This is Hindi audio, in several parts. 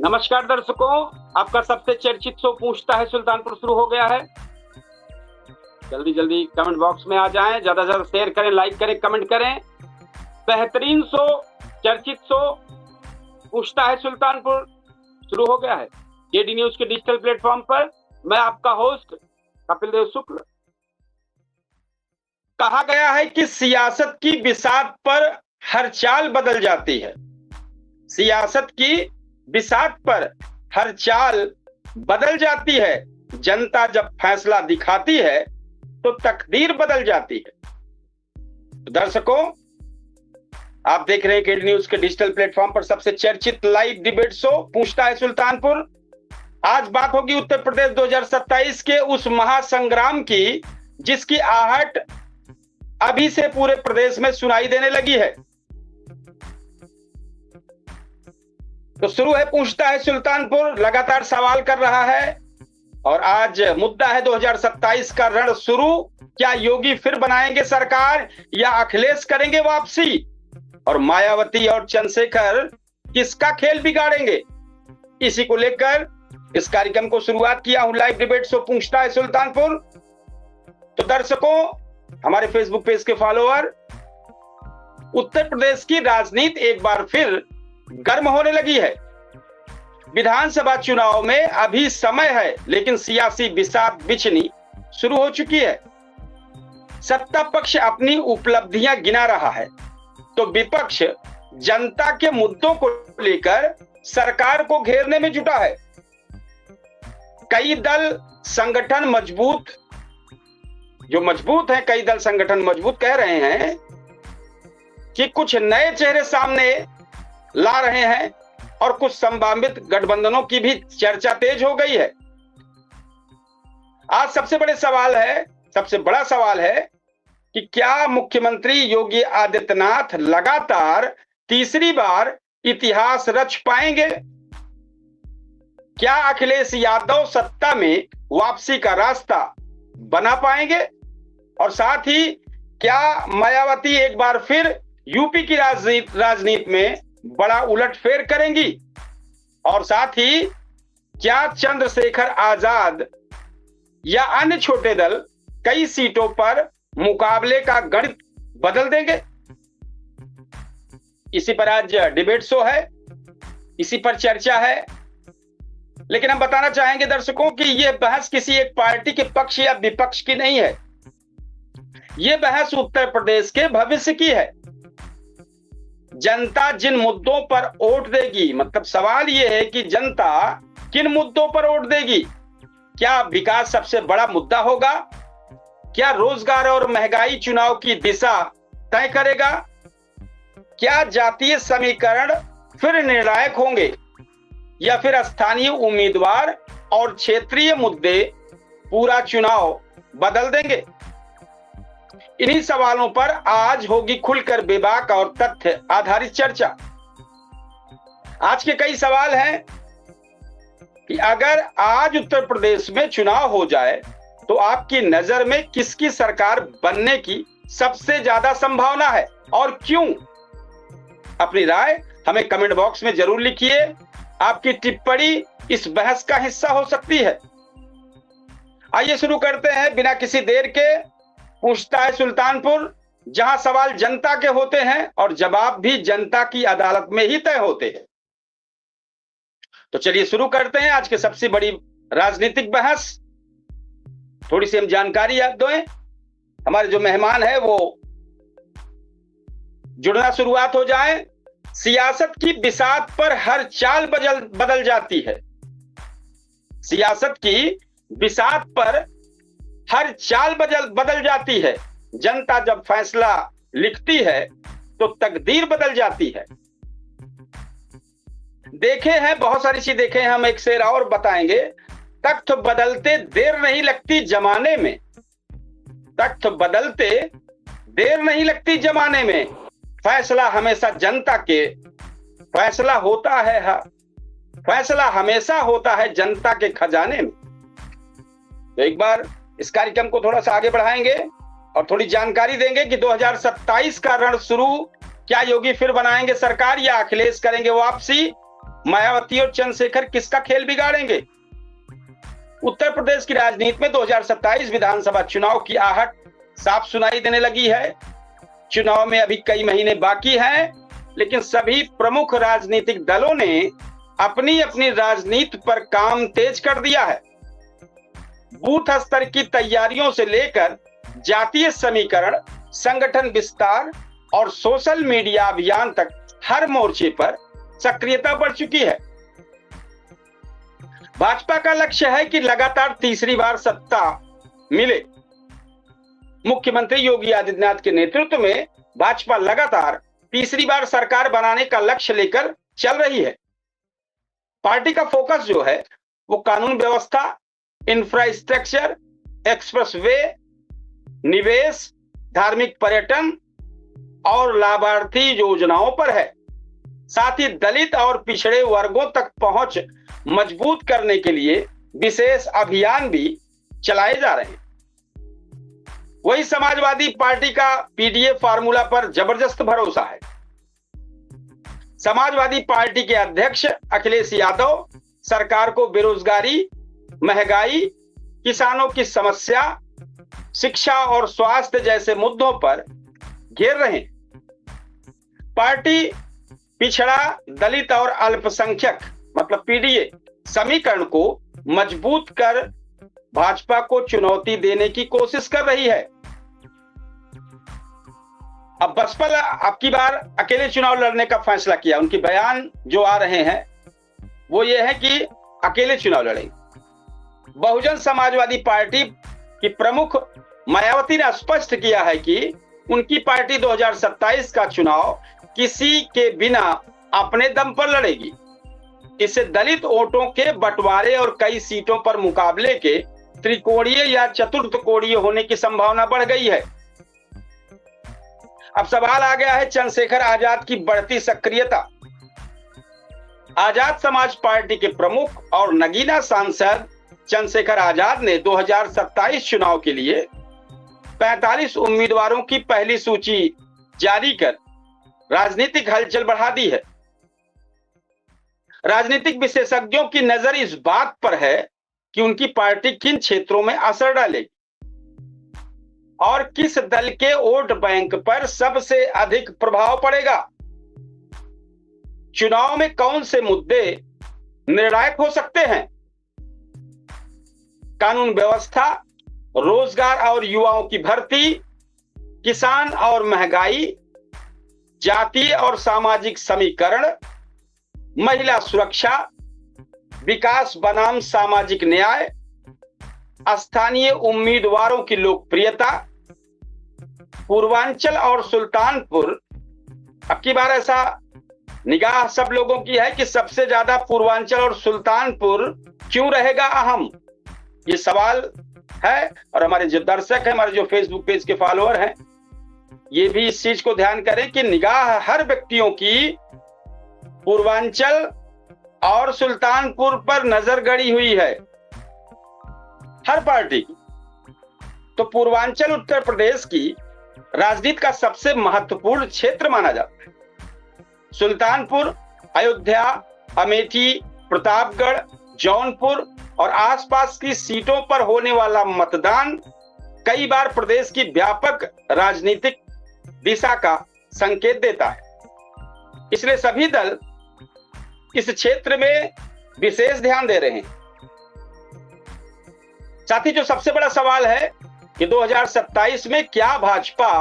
नमस्कार दर्शकों, आपका सबसे चर्चित शो पूछता है सुल्तानपुर शुरू हो गया है। जल्दी जल्दी कमेंट बॉक्स में आ जाएं, ज्यादा से ज्यादा शेयर करें, लाइक करें, कमेंट करें। बेहतरीन शो, चर्चित शो पूछता है सुल्तानपुर शुरू हो गया है केडी न्यूज के डिजिटल प्लेटफॉर्म पर। मैं आपका होस्ट कपिल देव शुक्ल। कहा गया है कि सियासत की बिसात पर हर चाल बदल जाती है। सियासत की बिसात पर हर चाल बदल जाती है। जनता जब फैसला दिखाती है तो तकदीर बदल जाती है। दर्शकों, आप देख रहे हैं केडी न्यूज के डिजिटल प्लेटफॉर्म पर सबसे चर्चित लाइव डिबेट शो पूछता है सुल्तानपुर। आज बात होगी उत्तर प्रदेश 2027 के उस महासंग्राम की जिसकी आहट अभी से पूरे प्रदेश में सुनाई देने लगी है। तो शुरू है पूछता है सुल्तानपुर, लगातार सवाल कर रहा है और आज मुद्दा है 2027 का रण शुरू। क्या योगी फिर बनाएंगे सरकार या अखिलेश करेंगे वापसी? और मायावती और चंद्रशेखर किसका खेल बिगाड़ेंगे? इसी को लेकर इस कार्यक्रम को शुरुआत किया हूं। लाइव डिबेट शो पूछता है सुल्तानपुर। तो दर्शकों, हमारे फेसबुक पेज के फॉलोअर, उत्तर प्रदेश की राजनीति एक बार फिर गर्म होने लगी है। विधानसभा चुनाव में अभी समय है, लेकिन सियासी बिसात बिछनी शुरू हो चुकी है। सत्ता पक्ष अपनी उपलब्धियां गिना रहा है तो विपक्ष जनता के मुद्दों को लेकर सरकार को घेरने में जुटा है। कई दल संगठन मजबूत हैं, कई दल संगठन मजबूत कह रहे हैं कि कुछ नए चेहरे सामने ला रहे हैं और कुछ संभावित गठबंधनों की भी चर्चा तेज हो गई है। आज सबसे बड़ा सवाल है कि क्या मुख्यमंत्री योगी आदित्यनाथ लगातार तीसरी बार इतिहास रच पाएंगे? क्या अखिलेश यादव सत्ता में वापसी का रास्ता बना पाएंगे? और साथ ही क्या मायावती एक बार फिर यूपी की राजनीति में बड़ा उलटफेर करेंगी? और साथ ही क्या चंद्रशेखर आजाद या अन्य छोटे दल कई सीटों पर मुकाबले का गणित बदल देंगे? इसी पर आज डिबेट शो है, इसी पर चर्चा है। लेकिन हम बताना चाहेंगे दर्शकों कि यह बहस किसी एक पार्टी के पक्ष या विपक्ष की नहीं है। यह बहस उत्तर प्रदेश के भविष्य की है। जनता जिन मुद्दों पर वोट देगी, मतलब सवाल यह है कि जनता किन मुद्दों पर वोट देगी। क्या विकास सबसे बड़ा मुद्दा होगा? क्या रोजगार और महंगाई चुनाव की दिशा तय करेगा? क्या जातीय समीकरण फिर निर्णायक होंगे या फिर स्थानीय उम्मीदवार और क्षेत्रीय मुद्दे पूरा चुनाव बदल देंगे? इन्हीं सवालों पर आज होगी खुलकर बेबाक और तथ्य आधारित चर्चा। आज के कई सवाल हैं कि अगर आज उत्तर प्रदेश में चुनाव हो जाए तो आपकी नजर में किसकी सरकार बनने की सबसे ज्यादा संभावना है और क्यों? अपनी राय हमें कमेंट बॉक्स में जरूर लिखिए। आपकी टिप्पणी इस बहस का हिस्सा हो सकती है। आइए शुरू करते हैं बिना किसी देर के पूछता है सुल्तानपुर, जहां सवाल जनता के होते हैं और जवाब भी जनता की अदालत में ही तय होते हैं। तो चलिए शुरू करते हैं आज के सबसे बड़ी राजनीतिक बहस। थोड़ी सी हम जानकारी याद दें। हमारे जो मेहमान है वो जुड़ना शुरुआत हो जाए। सियासत की बिसात पर हर चाल बदल जाती है। सियासत की बिसात पर हर चाल बदल जाती है। जनता जब फैसला लिखती है तो तकदीर बदल जाती है। देखे हैं, बहुत सारी चीज देखे हैं हम। एक शेर और बताएंगे, तख्त बदलते देर नहीं लगती जमाने में। तख्त बदलते देर नहीं लगती जमाने में। फैसला हमेशा जनता के फैसला हमेशा होता है जनता के खजाने में। तो एक बार इस कार्यक्रम को थोड़ा सा आगे बढ़ाएंगे और थोड़ी जानकारी देंगे कि 2027 का रण शुरू। क्या योगी फिर बनाएंगे सरकार या अखिलेश करेंगे वापसी? मायावती और चंद्रशेखर किसका खेल बिगाड़ेंगे? उत्तर प्रदेश की राजनीति में 2027 विधानसभा चुनाव की आहट साफ सुनाई देने लगी है। चुनाव में अभी कई महीने बाकी हैं, लेकिन सभी प्रमुख राजनीतिक दलों ने अपनी अपनी राजनीति पर काम तेज कर दिया है। बूथ स्तर की तैयारियों से लेकर जातीय समीकरण, संगठन विस्तार और सोशल मीडिया अभियान तक हर मोर्चे पर सक्रियता बढ़ चुकी है। भाजपा का लक्ष्य है कि लगातार तीसरी बार सत्ता मिले। मुख्यमंत्री योगी आदित्यनाथ के नेतृत्व में भाजपा लगातार तीसरी बार सरकार बनाने का लक्ष्य लेकर चल रही है। पार्टी का फोकस जो है वो कानून व्यवस्था, इंफ्रास्ट्रक्चर, एक्सप्रेसवे, निवेश, धार्मिक पर्यटन और लाभार्थी योजनाओं पर है। साथ ही दलित और पिछड़े वर्गों तक पहुंच मजबूत करने के लिए विशेष अभियान भी चलाए जा रहे हैं। वही समाजवादी पार्टी का पीडीए फार्मूला पर जबरदस्त भरोसा है। समाजवादी पार्टी के अध्यक्ष अखिलेश यादव सरकार को बेरोजगारी, महंगाई, किसानों की समस्या, शिक्षा और स्वास्थ्य जैसे मुद्दों पर घेर रहे हैं। पार्टी पिछड़ा, दलित और अल्पसंख्यक मतलब पीडीए समीकरण को मजबूत कर भाजपा को चुनौती देने की कोशिश कर रही है। अब बसपा अब की बार अकेले चुनाव लड़ने का फैसला किया। उनके बयान जो आ रहे हैं वो ये है कि अकेले चुनाव लड़ेंगे। बहुजन समाजवादी पार्टी की प्रमुख मायावती ने स्पष्ट किया है कि उनकी पार्टी 2027 का चुनाव किसी के बिना अपने दम पर लड़ेगी। इससे दलित वोटों के बंटवारे और कई सीटों पर मुकाबले के त्रिकोणीय या चतुर्थ कोणीय होने की संभावना बढ़ गई है। अब सवाल आ गया है चंद्रशेखर आजाद की बढ़ती सक्रियता। आजाद समाज पार्टी के प्रमुख और नगीना सांसद चंद्रशेखर आजाद ने 2027 चुनाव के लिए 45 उम्मीदवारों की पहली सूची जारी कर राजनीतिक हलचल बढ़ा दी है। राजनीतिक विशेषज्ञों की नजर इस बात पर है कि उनकी पार्टी किन क्षेत्रों में असर डालेगी और किस दल के वोट बैंक पर सबसे अधिक प्रभाव पड़ेगा। चुनाव में कौन से मुद्दे निर्णायक हो सकते हैं? कानून व्यवस्था, रोजगार और युवाओं की भर्ती, किसान और महंगाई, जातीय और सामाजिक समीकरण, महिला सुरक्षा, विकास बनाम सामाजिक न्याय, स्थानीय उम्मीदवारों की लोकप्रियता, पूर्वांचल और सुल्तानपुर। अब की बार ऐसा निगाह सब लोगों की है कि सबसे ज्यादा पूर्वांचल और सुल्तानपुर क्यों रहेगा अहम, ये सवाल है। और हमारे जो दर्शक हैं, हमारे जो फेसबुक पेज के फॉलोअर हैं, ये भी इस चीज को ध्यान करें कि निगाह हर व्यक्तियों की पूर्वांचल और सुल्तानपुर पर नजर गड़ी हुई है, हर पार्टी की। तो पूर्वांचल उत्तर प्रदेश की राजनीति का सबसे महत्वपूर्ण क्षेत्र माना जाता है। सुल्तानपुर, अयोध्या, अमेठी, प्रतापगढ़, जौनपुर और आसपास की सीटों पर होने वाला मतदान कई बार प्रदेश की व्यापक राजनीतिक दिशा का संकेत देता है। इसलिए सभी दल इस क्षेत्र में विशेष ध्यान दे रहे हैं। साथ ही जो सबसे बड़ा सवाल है कि 2027 में क्या भाजपा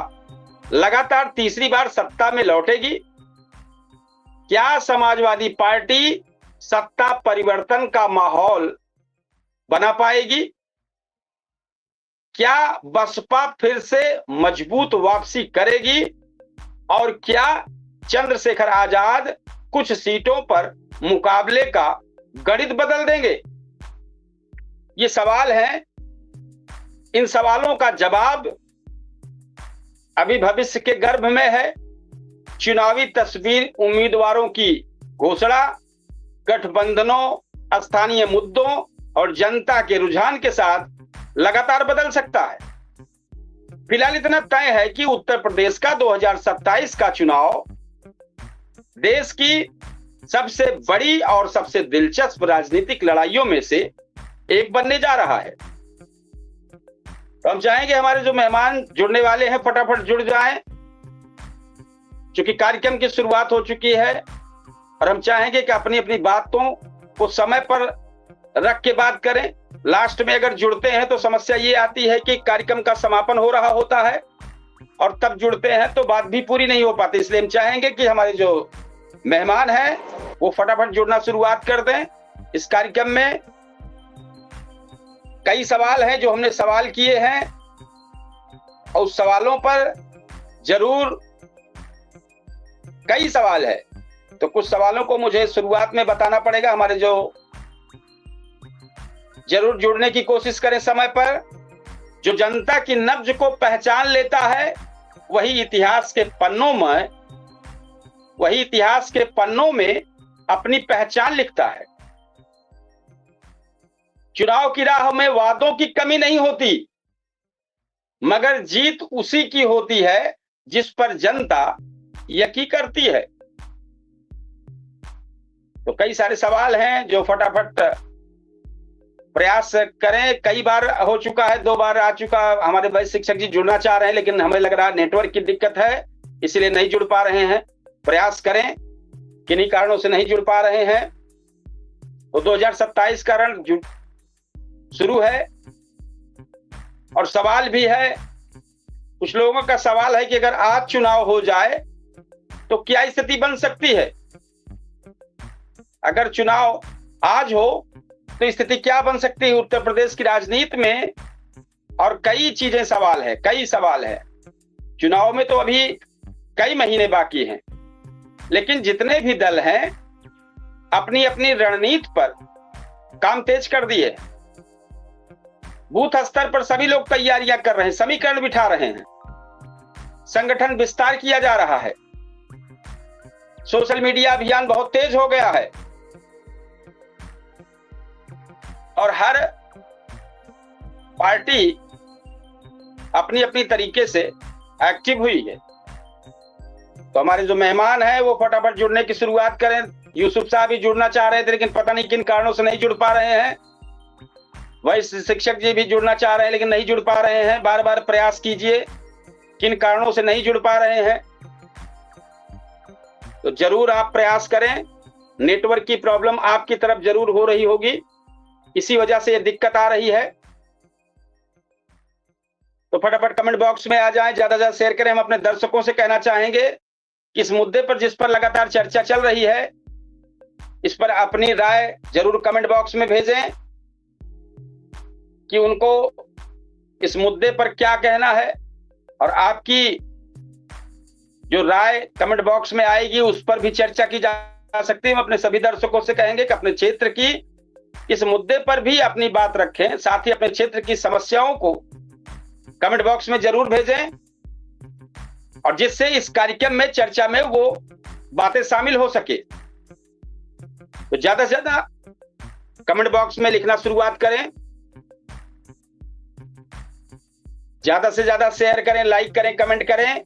लगातार तीसरी बार सत्ता में लौटेगी? क्या समाजवादी पार्टी सत्ता परिवर्तन का माहौल बना पाएगी? क्या बसपा फिर से मजबूत वापसी करेगी? और क्या चंद्रशेखर आजाद कुछ सीटों पर मुकाबले का गणित बदल देंगे? ये सवाल हैं। इन सवालों का जवाब अभी भविष्य के गर्भ में है। चुनावी तस्वीर, उम्मीदवारों की घोषणा, गठबंधनों, स्थानीय मुद्दों और जनता के रुझान के साथ लगातार बदल सकता है। फिलहाल इतना तय है कि उत्तर प्रदेश का 2027 का चुनाव देश की सबसे बड़ी और सबसे दिलचस्प राजनीतिक लड़ाइयों में से एक बनने जा रहा है। तो हम चाहेंगे हमारे जो मेहमान जुड़ने वाले हैं फटाफट जुड़ जाएं, क्योंकि कार्यक्रम की शुरुआत हो चुकी है और हम चाहेंगे कि अपनी अपनी बातों को समय पर रख के बात करें। लास्ट में अगर जुड़ते हैं तो समस्या ये आती है कि कार्यक्रम का समापन हो रहा होता है और तब जुड़ते हैं तो बात भी पूरी नहीं हो पाती। इसलिए हम चाहेंगे कि हमारे जो मेहमान हैं वो फटाफट जुड़ना शुरुआत कर दें। इस कार्यक्रम में कई सवाल हैं जो हमने सवाल किए हैं और उस सवालों पर जरूर कई सवाल है, तो कुछ सवालों को मुझे शुरुआत में बताना पड़ेगा। हमारे जो जरूर जुड़ने की कोशिश करें समय पर। जो जनता की नब्ज को पहचान लेता है वही इतिहास के पन्नों में अपनी पहचान लिखता है। चुनाव की राह में वादों की कमी नहीं होती, मगर जीत उसी की होती है जिस पर जनता यकीन करती है। तो कई सारे सवाल हैं जो फटाफट प्रयास करें। कई बार हो चुका है, 2 बार आ चुका। हमारे वैश्य शिक्षक जी जुड़ना चाह रहे हैं लेकिन हमें लग रहा है नेटवर्क की दिक्कत है, इसलिए नहीं जुड़ पा रहे हैं। प्रयास करें, किन्हीं कारणों से नहीं जुड़ पा रहे हैं। तो 2027 का रण शुरू है और सवाल भी है। कुछ लोगों का सवाल है कि अगर आज चुनाव हो जाए तो क्या स्थिति बन सकती है। अगर चुनाव आज हो तो स्थिति क्या बन सकती है उत्तर प्रदेश की राजनीति में। और कई चीजें सवाल है, कई सवाल है। चुनाव में तो अभी कई महीने बाकी हैं, लेकिन जितने भी दल हैं अपनी अपनी रणनीति पर काम तेज कर दिए। बूथ स्तर पर सभी लोग तैयारियां कर रहे हैं, समीकरण बिठा रहे हैं, संगठन विस्तार किया जा रहा है, सोशल मीडिया अभियान बहुत तेज हो गया है और हर पार्टी अपनी अपनी तरीके से एक्टिव हुई है। तो हमारे जो मेहमान हैं वो फटाफट जुड़ने की शुरुआत करें। यूसुफ साहब भी जुड़ना चाह रहे थे लेकिन पता नहीं किन कारणों से नहीं जुड़ पा रहे हैं। वैश्य शिक्षक जी भी जुड़ना चाह रहे हैं लेकिन नहीं जुड़ पा रहे हैं। बार बार प्रयास कीजिए, किन कारणों से नहीं जुड़ पा रहे हैं। तो जरूर आप प्रयास करें। नेटवर्क की प्रॉब्लम आपकी तरफ जरूर हो रही होगी, इसी वजह से ये दिक्कत आ रही है। तो फटाफट कमेंट बॉक्स में आ जाएं, ज्यादा से ज्यादा शेयर करें। हम अपने दर्शकों से कहना चाहेंगे कि इस मुद्दे पर जिस पर लगातार चर्चा चल रही है, इस पर अपनी राय जरूर कमेंट बॉक्स में भेजें कि उनको इस मुद्दे पर क्या कहना है। और आपकी जो राय कमेंट बॉक्स में आएगी उस पर भी चर्चा की जा सकती है। हम अपने सभी दर्शकों से कहेंगे कि अपने क्षेत्र की इस मुद्दे पर भी अपनी बात रखें, साथ ही अपने क्षेत्र की समस्याओं को कमेंट बॉक्स में जरूर भेजें और जिससे इस कार्यक्रम में चर्चा में वो बातें शामिल हो सके। तो ज्यादा से ज्यादा कमेंट बॉक्स में लिखना शुरुआत करें, ज्यादा से ज्यादा शेयर करें, लाइक करें, कमेंट करें।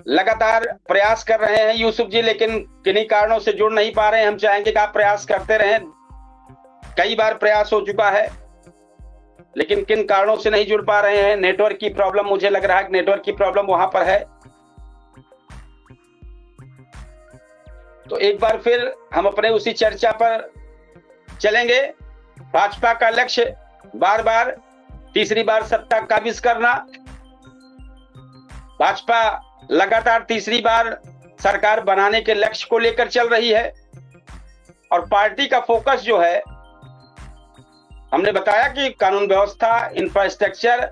लगातार प्रयास कर रहे हैं यूसुफ जी, लेकिन किन्हीं कारणों से जुड़ नहीं पा रहे हैं। हम चाहेंगे कि आप प्रयास करते रहें। कई बार प्रयास हो चुका है लेकिन किन कारणों से नहीं जुड़ पा रहे हैं। नेटवर्क की प्रॉब्लम, मुझे लग रहा है कि नेटवर्क की प्रॉब्लम वहां पर है। तो एक बार फिर हम अपने उसी चर्चा पर चलेंगे। भाजपा का लक्ष्य बार बार तीसरी बार सत्ता काबिज करना। भाजपा लगातार तीसरी बार सरकार बनाने के लक्ष्य को लेकर चल रही है और पार्टी का फोकस जो है, हमने बताया कि कानून व्यवस्था, इंफ्रास्ट्रक्चर,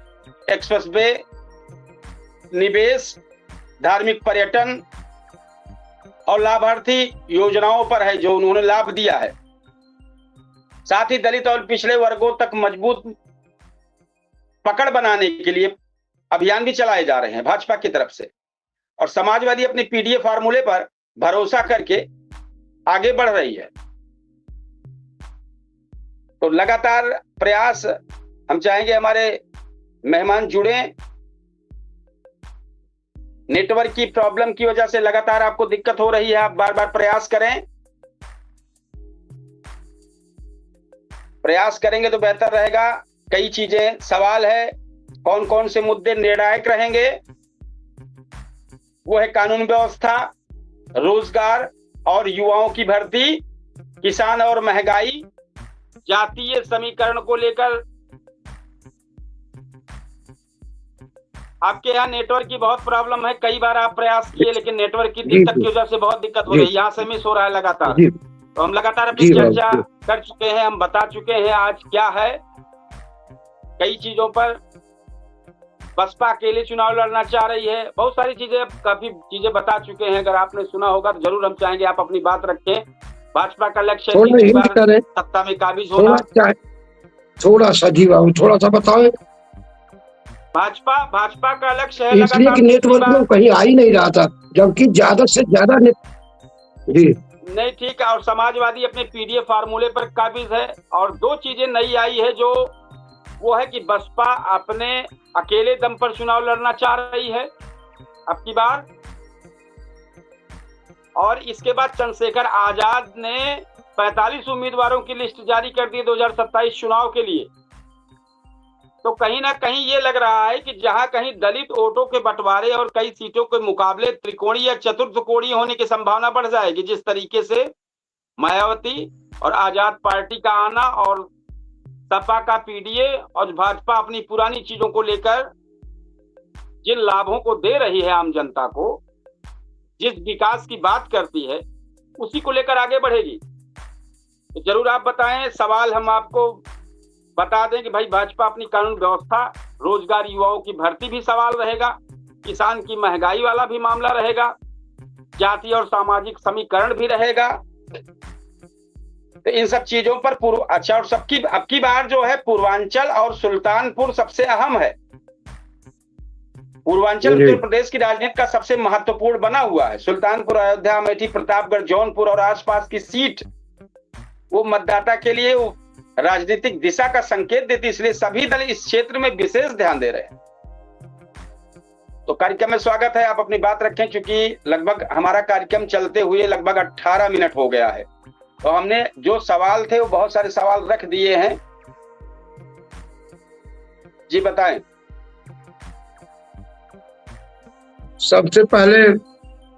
एक्सप्रेसवे, निवेश, धार्मिक पर्यटन और लाभार्थी योजनाओं पर है जो उन्होंने लाभ दिया है। साथ ही दलित और पिछड़े वर्गों तक मजबूत पकड़ बनाने के लिए अभियान भी चलाए जा रहे हैं भाजपा की तरफ से। और समाजवादी अपनी पीडीए फार्मूले पर भरोसा करके आगे बढ़ रही है। तो लगातार प्रयास, हम चाहेंगे हमारे मेहमान जुड़ें नेटवर्क की प्रॉब्लम की वजह से लगातार आपको दिक्कत हो रही है, आप बार बार प्रयास करें, प्रयास करेंगे तो बेहतर रहेगा। कई चीजें सवाल है, कौन कौन से मुद्दे निर्णायक रहेंगे, वो है कानून व्यवस्था, रोजगार और युवाओं की भर्ती, किसान और महंगाई, जातीय समीकरण को लेकर। आपके यहाँ नेटवर्क की बहुत प्रॉब्लम है, कई बार आप प्रयास किए लेकिन नेटवर्क की दिक्कत की वजह से बहुत दिक्कत हो रही है, यहाँ से मिस हो रहा है लगातार। तो हम लगातार अपनी चर्चा कर चुके हैं, हम बता चुके हैं आज क्या है कई चीजों पर। बसपा अकेले चुनाव लड़ना चाह रही है, बहुत सारी चीजें, काफी चीजें बता चुके हैं। अगर आपने सुना होगा तो जरूर हम चाहेंगे आप अपनी बात रखें। भाजपा का लक्ष्य है सत्ता में काबिज होना। थोड़ा सा जी बाबू, थोड़ा सा बताओ। भाजपा का लक्ष्य है, इसलिए कि नेटवर्क में कहीं आ ही नहीं रहा था, जबकि ज्यादा से ज्यादा जी नहीं ठीक है। और समाजवादी अपने पीडीएफ फार्मूले पर काबिज है। और दो चीजें नई आई है, जो वो है कि बसपा अपने अकेले दम पर चुनाव लड़ना चाह रही है अब की बार। और इसके बाद चंद्रशेखर आजाद ने 45 उम्मीदवारों की लिस्ट जारी कर दी 2027 चुनाव के लिए। तो कहीं ना कहीं ये लग रहा है कि जहां कहीं दलित वोटों के बंटवारे और कई सीटों के मुकाबले त्रिकोणीय या चतुर्थकोणीय होने की संभावना बढ़ जाएगी। जिस तरीके से मायावती और आजाद पार्टी का आना और सपा का पीडीए और भाजपा अपनी पुरानी चीजों को लेकर जिन लाभों को दे रही है आम जनता को, जिस विकास की बात करती है, उसी को लेकर आगे बढ़ेगी। तो जरूर आप बताएं। सवाल हम आपको बता दें कि भाई भाजपा अपनी कानून व्यवस्था, रोजगार, युवाओं की भर्ती भी सवाल रहेगा, किसान की महंगाई वाला भी मामला रहेगा, जाति और सामाजिक समीकरण भी रहेगा। तो इन सब चीजों पर अच्छा, और सबकी अब की बार जो है पूर्वांचल और सुल्तानपुर सबसे अहम है। पूर्वांचल उत्तर प्रदेश की राजनीति का सबसे महत्वपूर्ण बना हुआ है। सुल्तानपुर, अयोध्या, अमेठी, प्रतापगढ़, जौनपुर और आसपास की सीट वो मतदाता के लिए राजनीतिक दिशा का संकेत देती, इसलिए सभी दल इस क्षेत्र में विशेष ध्यान दे रहे हैं। तो कार्यक्रम में स्वागत है, आप अपनी बात रखें। चूंकि लगभग हमारा कार्यक्रम चलते हुए लगभग 18 मिनट हो गया है, तो हमने जो सवाल थे वो बहुत सारे सवाल रख दिए हैं। जी बताएं। सबसे पहले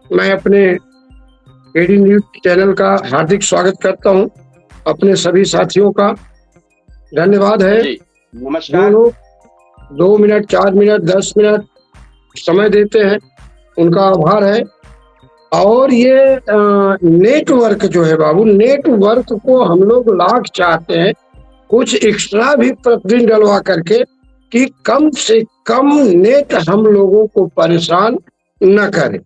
मैं अपने एडी न्यूज चैनल का हार्दिक स्वागत करता हूं। अपने सभी साथियों का धन्यवाद है। नमस्कार। 2 मिनट, 4 मिनट, 10 मिनट समय देते हैं, उनका आभार है। और ये नेटवर्क जो है बाबू, नेटवर्क को हम लोग लाख चाहते हैं कुछ एक्स्ट्रा भी प्रतिदिन डलवा करके, कि कम से कम नेट हम लोगों को परेशान न करे।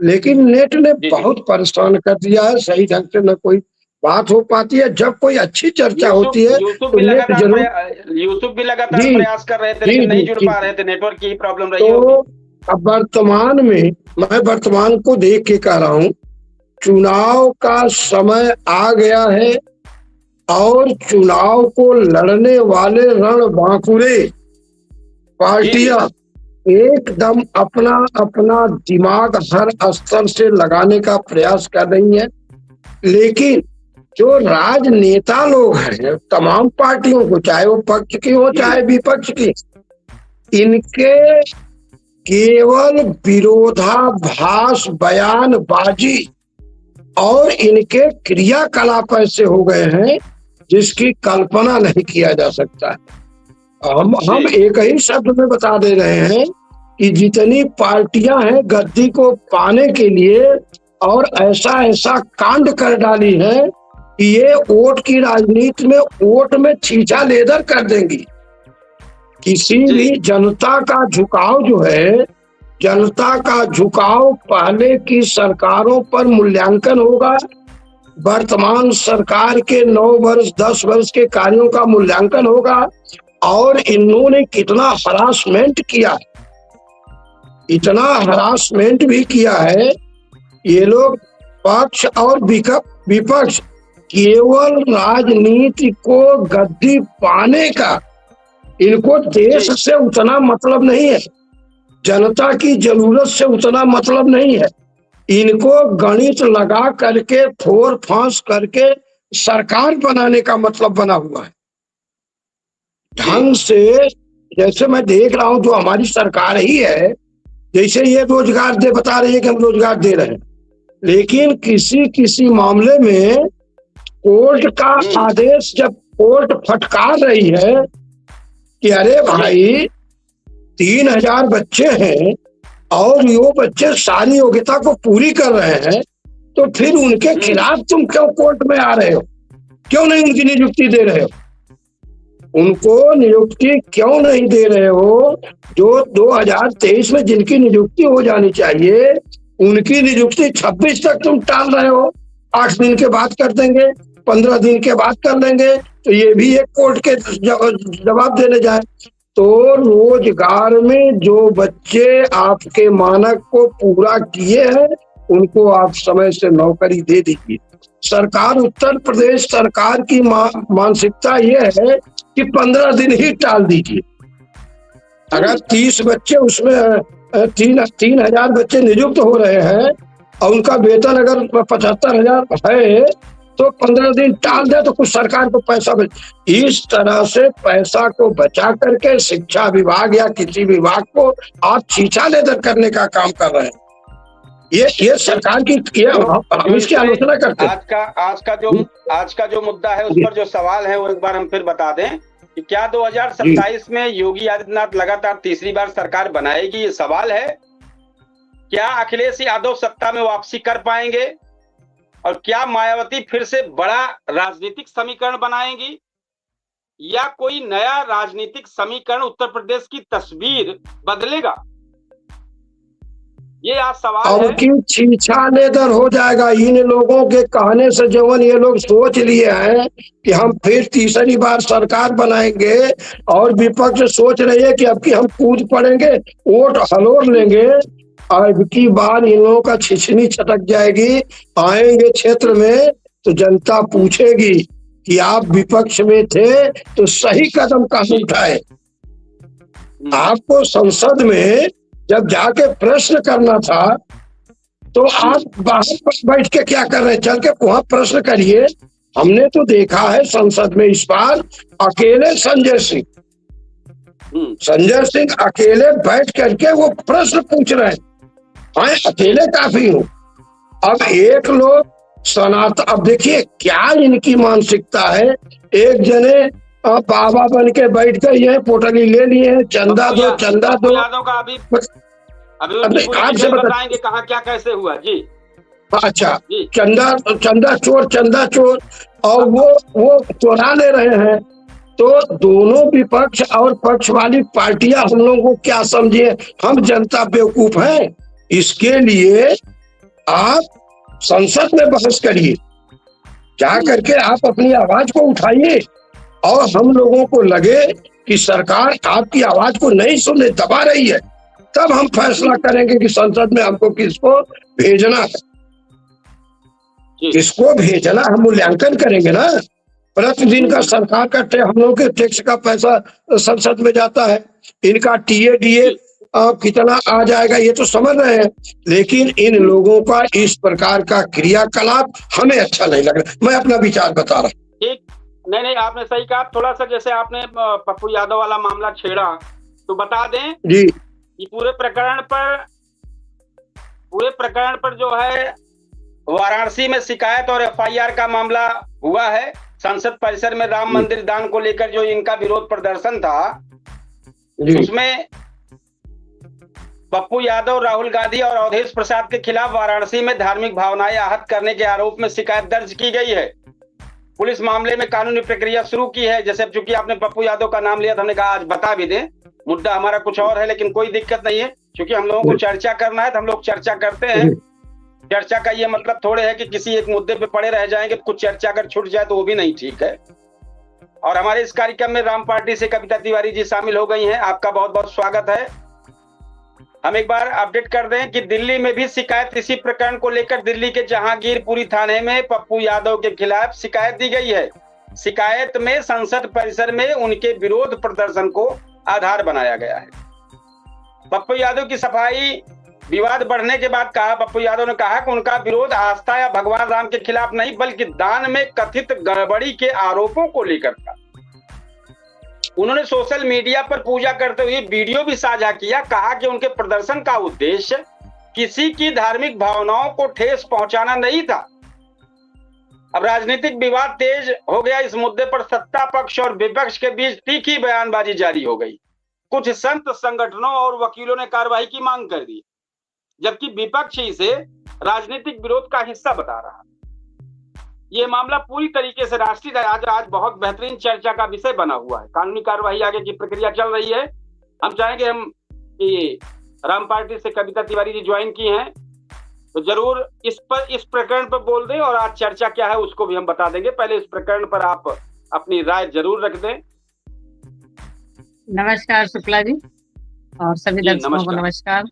लेकिन नेट ने बहुत परेशान कर दिया है, सही ढंग से न कोई बात हो पाती है। जब कोई अच्छी चर्चा होती है तो नेट जरूर। यूसुफ भी लगातार प्रयास कर रहे थे लेकिन नहीं जुड़ पा रहे थे, नेटवर्क की प्रॉब्लम रही होगी। तो अब वर्तमान में मैं वर्तमान को देख के कह रहा हूँ, चुनाव का समय आ गया है और चुनाव को लड़ने वाले रणबांकुरे पार्टियां एकदम अपना अपना दिमाग हर स्तर से लगाने का प्रयास कर रही हैं। लेकिन जो राजनेता लोग हैं तमाम पार्टियों को, चाहे वो पक्ष की हो चाहे विपक्ष की, इनके केवल विरोधाभास, बयानबाजी और इनके क्रियाकलाप ऐसे हो गए हैं जिसकी कल्पना नहीं किया जा सकता है। हम एक ही शब्द में बता दे रहे हैं कि जितनी पार्टियां हैं गद्दी को पाने के लिए और ऐसा ऐसा कांड कर डाली है कि ये वोट की राजनीति में, वोट में छींचा लेदर कर देंगी। किसी भी जनता का झुकाव जो है, जनता का झुकाव पहले की सरकारों पर मूल्यांकन होगा, वर्तमान सरकार के 9 वर्ष 10 वर्ष के कार्यों का मूल्यांकन होगा, और इन्होंने कितना हरासमेंट किया, इतना हरासमेंट भी किया है। ये लोग पक्ष और विपक्ष केवल राजनीति को गद्दी पाने का, इनको देश से उतना मतलब नहीं है। जनता की जरूरत से उतना मतलब नहीं है। इनको गणित लगा करके फोर फांस करके सरकार बनाने का मतलब बना हुआ है ढंग से। जैसे मैं देख रहा हूं जो हमारी सरकार ही है, जैसे ये रोजगार दे बता रही है कि हम रोजगार दे रहे हैं, लेकिन किसी किसी मामले में कोर्ट का आदेश जब कोर्ट फटकार रही है कि अरे भाई 3000 बच्चे हैं और वो बच्चे सारी योग्यता को पूरी कर रहे हैं, तो फिर उनके खिलाफ तुम क्यों कोर्ट में आ रहे हो? क्यों नहीं उनकी नियुक्ति दे रहे हो? उनको नियुक्ति क्यों नहीं दे रहे हो? जो 2023 में जिनकी नियुक्ति हो जानी चाहिए उनकी नियुक्ति 26 तक तुम टाल रहे हो। 8 दिन के बाद कर देंगे, 15 दिन के बाद कर लेंगे, तो ये भी एक कोर्ट के जवाब देने जाए। तो रोजगार में जो बच्चे आपके मानक को पूरा किए हैं उनको आप समय से नौकरी दे दीजिए। सरकार, उत्तर प्रदेश सरकार की मानसिकता ये है कि 15 दिन ही टाल दीजिए। अगर 30 बच्चे उसमें 3000 बच्चे नियुक्त हो रहे हैं और उनका वेतन अगर 75,000 है तो 15 दिन टाल दे तो कुछ सरकार को पैसा बच। इस तरह से पैसा को बचा करके शिक्षा विभाग या किसी विभाग को आप छीछा लेदर करने का काम कर रहे हैं। ये सरकार की हम इसकी आलोचना करते हैं। आज का जो मुद्दा है उस पर जो सवाल है वो एक बार हम फिर बता दें कि क्या 2027 में योगी आदित्यनाथ लगातार तीसरी बार सरकार बनाएगी, ये सवाल है। क्या अखिलेश यादव सत्ता में वापसी कर पाएंगे और क्या मायावती फिर से बड़ा राजनीतिक समीकरण बनाएंगी या कोई नया राजनीतिक समीकरण उत्तर प्रदेश की तस्वीर बदलेगा? ये आज सवाल है। की छीछा लेदर हो जाएगा इन लोगों के कहने से। जवन ये लोग सोच लिए हैं कि हम फिर तीसरी बार सरकार बनाएंगे और विपक्ष सोच रही है कि अब की हम कूद पड़ेंगे, वोट हलोर लेंगे, अब की बार इन लोगों का छिछनी छटक जाएगी। आएंगे क्षेत्र में तो जनता पूछेगी कि आप विपक्ष में थे तो सही कदम कहाँ उठाए। आपको संसद में जब जाके प्रश्न करना था तो आप बाहर बैठ के क्या कर रहे हैं? चल के वहां प्रश्न करिए। हमने तो देखा है संसद में इस बार अकेले संजय सिंह अकेले बैठ करके वो प्रश्न पूछ रहे हैं। मैं अकेले काफी हूं। अब एक लोग सनातन, अब देखिए क्या इनकी मानसिकता है। एक जने बाबा बन के बैठ कर ये पोटली ले लिए हैं, चंदा दो चंदा दो। अभी आपसे बताएंगे कहाँ क्या कैसे हुआ जी। अच्छा जी। चंदा चोर और वो चोरा ले रहे हैं। तो दोनों विपक्ष और पक्ष वाली पार्टियां हम लोगों को क्या समझे, हम जनता बेवकूफ हैं? इसके लिए आप संसद में बहस करिए, जा करके आप अपनी आवाज को उठाइए और हम लोगों को लगे कि सरकार आपकी आवाज को नहीं सुनने दबा रही है, तब हम फैसला करेंगे कि संसद में हमको किसको भेजना है, किसको भेजना हम मूल्यांकन करेंगे ना। प्रतिदिन का सरकार का हम लोगों के टैक्स का पैसा संसद में जाता है, इनका टीए कितना आ जाएगा ये तो समझ रहे हैं, लेकिन इन लोगों का इस प्रकार का क्रियाकलाप हमें अच्छा नहीं लग रहा। मैं अपना विचार बता रहा हूँ। नहीं आपने सही कहा। थोड़ा सा जैसे आपने पप्पू यादव वाला मामला छेड़ा तो बता दें जी कि पूरे प्रकरण पर जो है वाराणसी में शिकायत और एफआईआर का मामला हुआ है। संसद परिसर में राम मंदिर दान को लेकर जो इनका विरोध प्रदर्शन था उसमें पप्पू यादव, राहुल गांधी और अवधेश प्रसाद के खिलाफ वाराणसी में धार्मिक भावनाएं आहत करने के आरोप में शिकायत दर्ज की गई है। पुलिस मामले में कानूनी प्रक्रिया शुरू की है। जैसे चूंकि आपने पप्पू यादव का नाम लिया तो हमने कहा आज बता भी दें, मुद्दा हमारा कुछ और है लेकिन कोई दिक्कत नहीं है, क्योंकि हम लोगों को चर्चा करना है तो हम लोग चर्चा करते हैं। चर्चा का ये मतलब थोड़े है कि किसी एक मुद्दे पे पड़े रह जाएंगे, कुछ चर्चा अगर छूट जाए तो वो भी नहीं ठीक है। और हमारे इस कार्यक्रम में राम पार्टी से कविता तिवारी जी शामिल हो गई हैं, आपका बहुत बहुत स्वागत है। हम एक बार अपडेट कर दें कि दिल्ली में भी शिकायत इसी प्रकरण को लेकर दिल्ली के जहांगीरपुरी थाने में पप्पू यादव के खिलाफ शिकायत दी गई है। शिकायत में संसद परिसर में उनके विरोध प्रदर्शन को आधार बनाया गया है। पप्पू यादव की सफाई विवाद बढ़ने के बाद कहा, पप्पू यादव ने कहा कि उनका विरोध आस्था या भगवान राम के खिलाफ नहीं बल्कि दान में कथित गड़बड़ी के आरोपों को लेकर था। उन्होंने सोशल मीडिया पर पूजा करते हुए वीडियो भी साझा किया। कहा कि उनके प्रदर्शन का उद्देश्य किसी की धार्मिक भावनाओं को ठेस पहुंचाना नहीं था। अब राजनीतिक विवाद तेज हो गया। इस मुद्दे पर सत्ता पक्ष और विपक्ष के बीच तीखी बयानबाजी जारी हो गई। कुछ संत संगठनों और वकीलों ने कार्रवाई की मांग कर दी, जबकि विपक्ष इसे राजनीतिक विरोध का हिस्सा बता रहा। ये मामला पूरी तरीके से राष्ट्रीय आज बहुत बेहतरीन चर्चा का विषय बना हुआ है। कानूनी कार्रवाई आगे की प्रक्रिया चल रही है। हम चाहेंगे हम राम पार्टी से कविता तिवारी जी ज्वाइन की हैं, तो जरूर इस प्रकरण पर बोल दें और आज चर्चा क्या है उसको भी हम बता देंगे। पहले इस प्रकरण पर आप अपनी राय जरूर रख दें। नमस्कार शुक्ला जी और सभी दर्शकों को नमस्कार।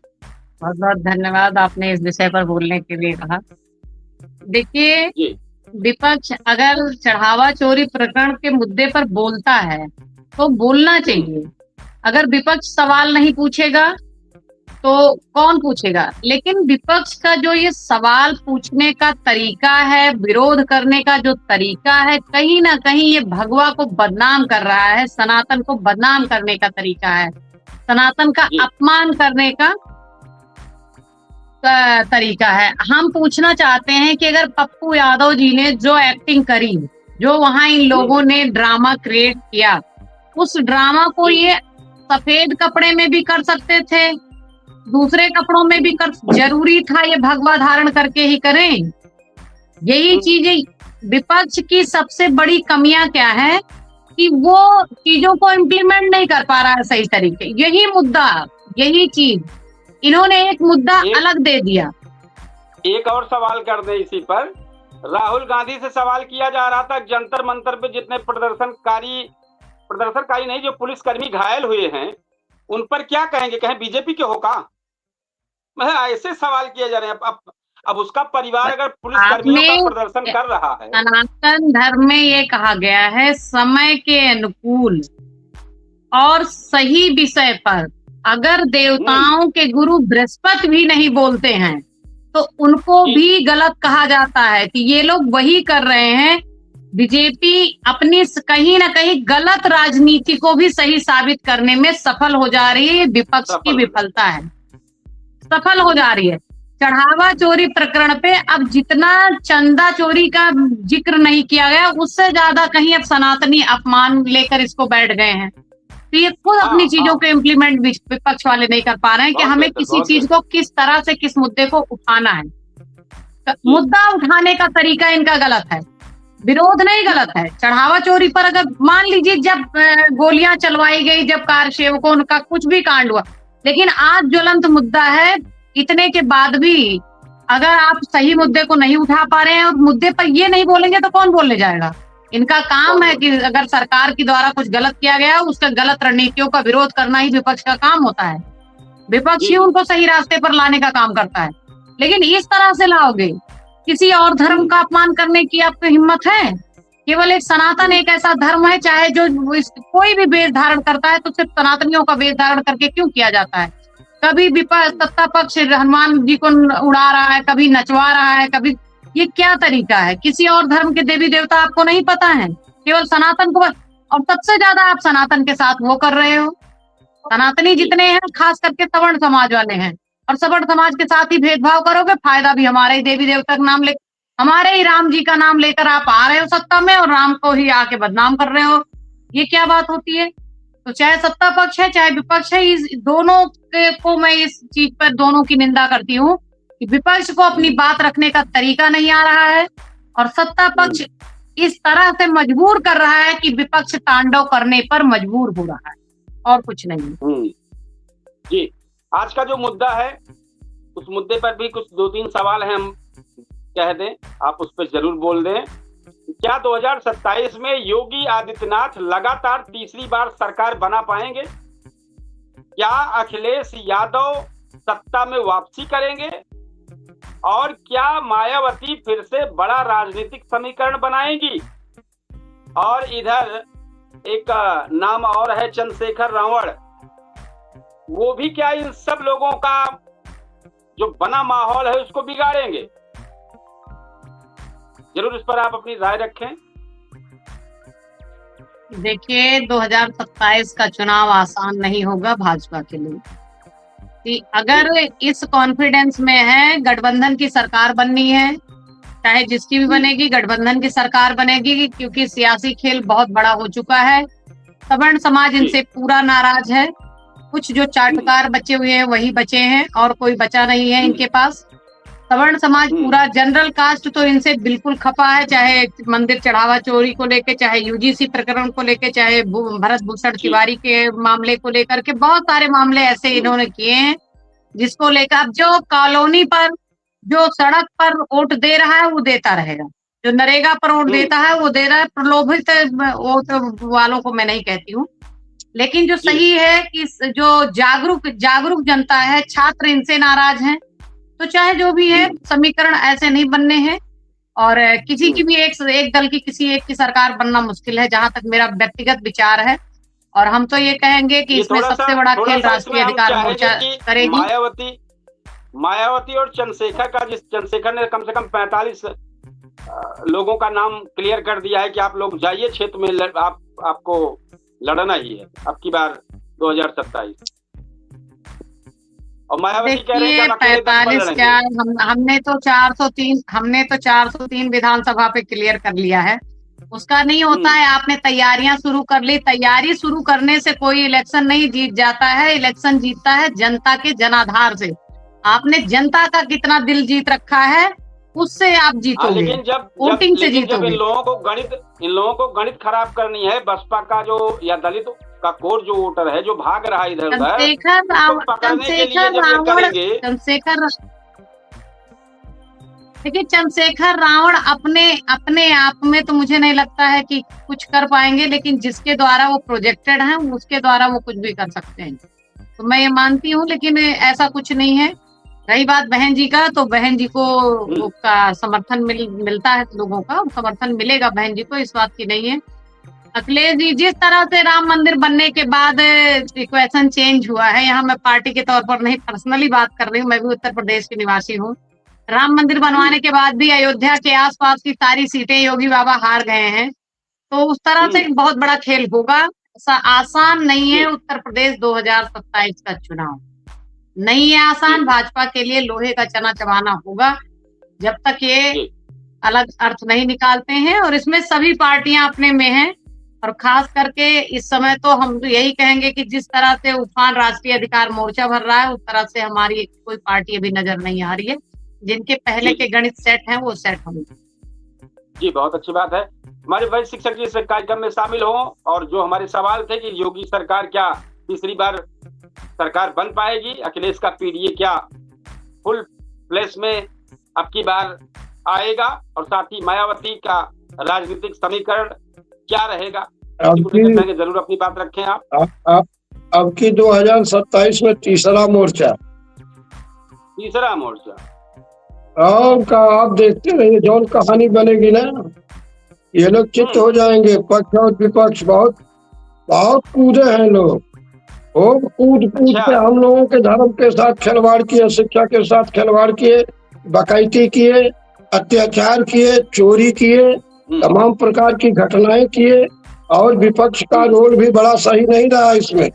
बहुत बहुत धन्यवाद आपने इस विषय पर बोलने के लिए कहा। देखिए, विपक्ष अगर चढ़ावा चोरी प्रकरण के मुद्दे पर बोलता है तो बोलना चाहिए। अगर विपक्ष सवाल नहीं पूछेगा तो कौन पूछेगा? लेकिन विपक्ष का जो ये सवाल पूछने का तरीका है, विरोध करने का जो तरीका है, कहीं ना कहीं ये भगवा को बदनाम कर रहा है, सनातन को बदनाम करने का तरीका है, सनातन का अपमान करने का तरीका है। हम पूछना चाहते हैं कि अगर पप्पू यादव जी ने जो एक्टिंग करी, जो वहां इन लोगों ने ड्रामा क्रिएट किया, उस ड्रामा को ये सफेद कपड़े में भी कर सकते थे, दूसरे कपड़ों में भी कर, जरूरी था ये भगवा धारण करके ही करें? यही चीजें विपक्ष की सबसे बड़ी कमियां क्या है कि वो चीजों को इम्प्लीमेंट नहीं कर पा रहा है सही तरीके। यही मुद्दा, यही चीज इन्होंने एक मुद्दा अलग दे दिया। एक और सवाल कर दे इसी पर। राहुल गांधी से सवाल किया जा रहा था जंतर मंतर पे जितने प्रदर्शनकारी नहीं, जो पुलिसकर्मी घायल हुए हैं, उन पर क्या कहेंगे? कहें बीजेपी के हो का? ऐसे सवाल किए जा रहे हैं। अब उसका परिवार अगर पुलिसकर्मियों का प्रदर्शन कर रहा है। सनातन धर्म में ये कहा गया है समय के अनुकूल और सही विषय पर अगर देवताओं के गुरु बृहस्पति भी नहीं बोलते हैं तो उनको भी गलत कहा जाता है कि ये लोग वही कर रहे हैं। बीजेपी अपनी कहीं ना कहीं गलत राजनीति को भी सही साबित करने में सफल हो जा रही है। विपक्ष की विफलता है, सफल हो जा रही है। चढ़ावा चोरी प्रकरण पे अब जितना चंदा चोरी का जिक्र नहीं किया गया, उससे ज्यादा कहीं अब सनातनी अपमान लेकर इसको बैठ गए हैं। तो ये खुद अपनी चीजों को इम्प्लीमेंट विपक्ष वाले नहीं कर पा रहे हैं कि हमें किसी चीज को किस तरह से, किस मुद्दे को उठाना है। मुद्दा उठाने का तरीका इनका गलत है, विरोध नहीं गलत है। चढ़ावा चोरी पर अगर मान लीजिए जब गोलियां चलवाई गई, जब कार सेवकों का कुछ भी कांड हुआ, लेकिन आज ज्वलंत मुद्दा है। इतने के बाद भी अगर आप सही मुद्दे को नहीं उठा पा रहे हैं और मुद्दे पर ये नहीं बोलेंगे तो कौन बोलने जाएगा? इनका काम है कि अगर सरकार के द्वारा कुछ गलत किया गया, उसका गलत रणनीतियों का विरोध करना ही विपक्ष का काम होता है। विपक्ष ही उनको सही रास्ते पर लाने का काम करता है। लेकिन इस तरह से लाओगे, किसी और धर्म का अपमान करने की आपको हिम्मत है? केवल एक सनातन एक ऐसा धर्म है, चाहे जो कोई भी वेश धारण करता है तो सिर्फ सनातनियों का वेश धारण करके क्यों किया जाता है? कभी सत्ता पक्ष हनुमान जी को उड़ा रहा है, कभी नचवा रहा है, कभी, ये क्या तरीका है? किसी और धर्म के देवी देवता आपको नहीं पता है, केवल सनातन को। और सबसे ज्यादा आप सनातन के साथ वो कर रहे हो। सनातनी जितने हैं खास करके सवर्ण समाज वाले हैं, और सवर्ण समाज के साथ ही भेदभाव करोगे, फायदा भी हमारे ही देवी देवता का नाम ले, हमारे ही राम जी का नाम लेकर आप आ रहे हो सत्ता में और राम को ही आके बदनाम कर रहे हो। ये क्या बात होती है? तो चाहे सत्ता पक्ष है चाहे विपक्ष है, इस दोनों को मैं इस चीज पर दोनों की निंदा करती हूँ कि विपक्ष को अपनी बात रखने का तरीका नहीं आ रहा है और सत्ता पक्ष इस तरह से मजबूर कर रहा है कि विपक्ष तांडव करने पर मजबूर हो रहा है, और कुछ नहीं। जी, आज का जो मुद्दा है उस मुद्दे पर भी कुछ 2-3 सवाल हैं, हम कह दें, आप उस पर जरूर बोल दें। क्या 2027 में योगी आदित्यनाथ लगातार तीसरी बार सरकार बना पाएंगे? क्या अखिलेश यादव सत्ता में वापसी करेंगे? और क्या मायावती फिर से बड़ा राजनीतिक समीकरण बनाएंगी? और इधर एक नाम और है, चंद्रशेखर रावण, वो भी क्या इन सब लोगों का जो बना माहौल है उसको बिगाड़ेंगे? जरूर इस पर आप अपनी राय रखें। देखिए, 2027 का चुनाव आसान नहीं होगा भाजपा के लिए। कि अगर इस कॉन्फिडेंस में है गठबंधन की सरकार बननी है, चाहे जिसकी भी बनेगी गठबंधन की सरकार बनेगी, क्योंकि सियासी खेल बहुत बड़ा हो चुका है। सवर्ण समाज इनसे पूरा नाराज है। कुछ जो चाटुकार बचे हुए हैं वही बचे हैं और कोई बचा नहीं है इनके पास। सवर्ण समाज पूरा, जनरल कास्ट तो इनसे बिल्कुल खफा है, चाहे मंदिर चढ़ावा चोरी को लेके, चाहे यूजीसी प्रकरण को लेके, चाहे भरत भूषण तिवारी के मामले को लेकर के, बहुत सारे मामले ऐसे इन्होंने किए हैं जिसको लेकर अब जो कॉलोनी पर, जो सड़क पर वोट दे रहा है वो देता रहेगा, जो नरेगा पर वोट देता है वो दे रहा है। प्रलोभित वोट वालों को मैं नहीं कहती हूँ, लेकिन जो सही है कि जो जागरूक जनता है, छात्र इनसे नाराज हैं। तो चाहे जो भी है, समीकरण ऐसे नहीं बनने हैं और किसी की भी एक दल की किसी एक की सरकार बनना मुश्किल है, जहां तक मेरा व्यक्तिगत विचार है। और हम तो ये कहेंगे कि इसमें सबसे बड़ा खेल राष्ट्रीय अधिकार मोर्चा करेगी। मायावती और चंद्रशेखर का, जिस चंद्रशेखर ने कम से कम 45 लोगों का नाम क्लियर कर दिया है कि आप लोग जाइए क्षेत्र में, आपको लड़ना ही है अब की बार 2027। और मायावती कह रही है 45 क्या, हमने तो 403 विधानसभा पे क्लियर कर लिया है। उसका नहीं होता है, आपने तैयारियां शुरू कर ली। तैयारी शुरू करने से कोई इलेक्शन नहीं जीत जाता है। इलेक्शन जीतता है जनता के जनाधार से। आपने जनता का कितना दिल जीत रखा है, उससे आप जीतोगे, लेकिन जब वोटिंग से जीतोगे। इन लोगों को गणित खराब करनी है, बसपा का जो या दलित का कोर जो वोटर है जो भाग रहा है इधर उधर, चंद्रशेखर रावण अपने आप में तो मुझे नहीं लगता है कि कुछ कर पाएंगे, लेकिन जिसके द्वारा वो प्रोजेक्टेड है उसके द्वारा वो कुछ भी कर सकते हैं, तो मैं ये मानती हूँ। लेकिन ऐसा कुछ नहीं है। रही बात बहन जी का, तो बहन जी को का समर्थन मिलता है, लोगों का समर्थन मिलेगा बहन जी को, इस बात की नहीं है। अखिलेश जी, जिस तरह से राम मंदिर बनने के बाद इक्वेशन चेंज हुआ है, यहाँ मैं पार्टी के तौर पर नहीं, पर्सनली बात कर रही हूँ, मैं भी उत्तर प्रदेश की निवासी हूँ। राम मंदिर बनवाने के बाद भी अयोध्या के आसपास की सारी सीटें योगी बाबा हार गए हैं, तो उस तरह से बहुत बड़ा खेल होगा। आसान नहीं है उत्तर प्रदेश 2027 का चुनाव, नहीं है आसान। भाजपा के लिए लोहे का चना चबाना होगा जब तक ये अलग अर्थ नहीं निकालते हैं, और इसमें सभी पार्टियां अपने में हैं। और खास करके इस समय तो हम तो यही कहेंगे कि जिस तरह से उफान राष्ट्रीय अधिकार मोर्चा भर रहा है, उस तरह से हमारी कोई पार्टी अभी नजर नहीं आ रही है। जिनके पहले के गणित सेट हैं वो सेट होंगे। जी, बहुत अच्छी बात है। हमारे वरिष्ठ शिक्षक जी इस कार्यक्रम में शामिल हों, और जो हमारे सवाल थे कि योगी सरकार क्या तीसरी बार सरकार बन पाएगी, अखिलेश का पीडीए क्या फुल फ्लैश में अब की बार आएगा, और साथ ही मायावती का राजनीतिक समीकरण क्या रहेगा, जरूर अपनी बात रखें आप। अब की 2027 में तीसरा मोर्चा आप देखते रहिए, जो कहानी बनेगी ना, ये लोग चित्त हो जाएंगे। पक्ष और विपक्ष बहुत कूदे हैं लोग, वो कूद के हम लोगों के धर्म के साथ खिलवाड़ किए, शिक्षा के साथ खिलवाड़ किए, डकैती किए, अत्याचार किए, चोरी किए, तमाम प्रकार की घटनाएं किए। और विपक्ष का रोल भी बड़ा सही नहीं रहा इसमें।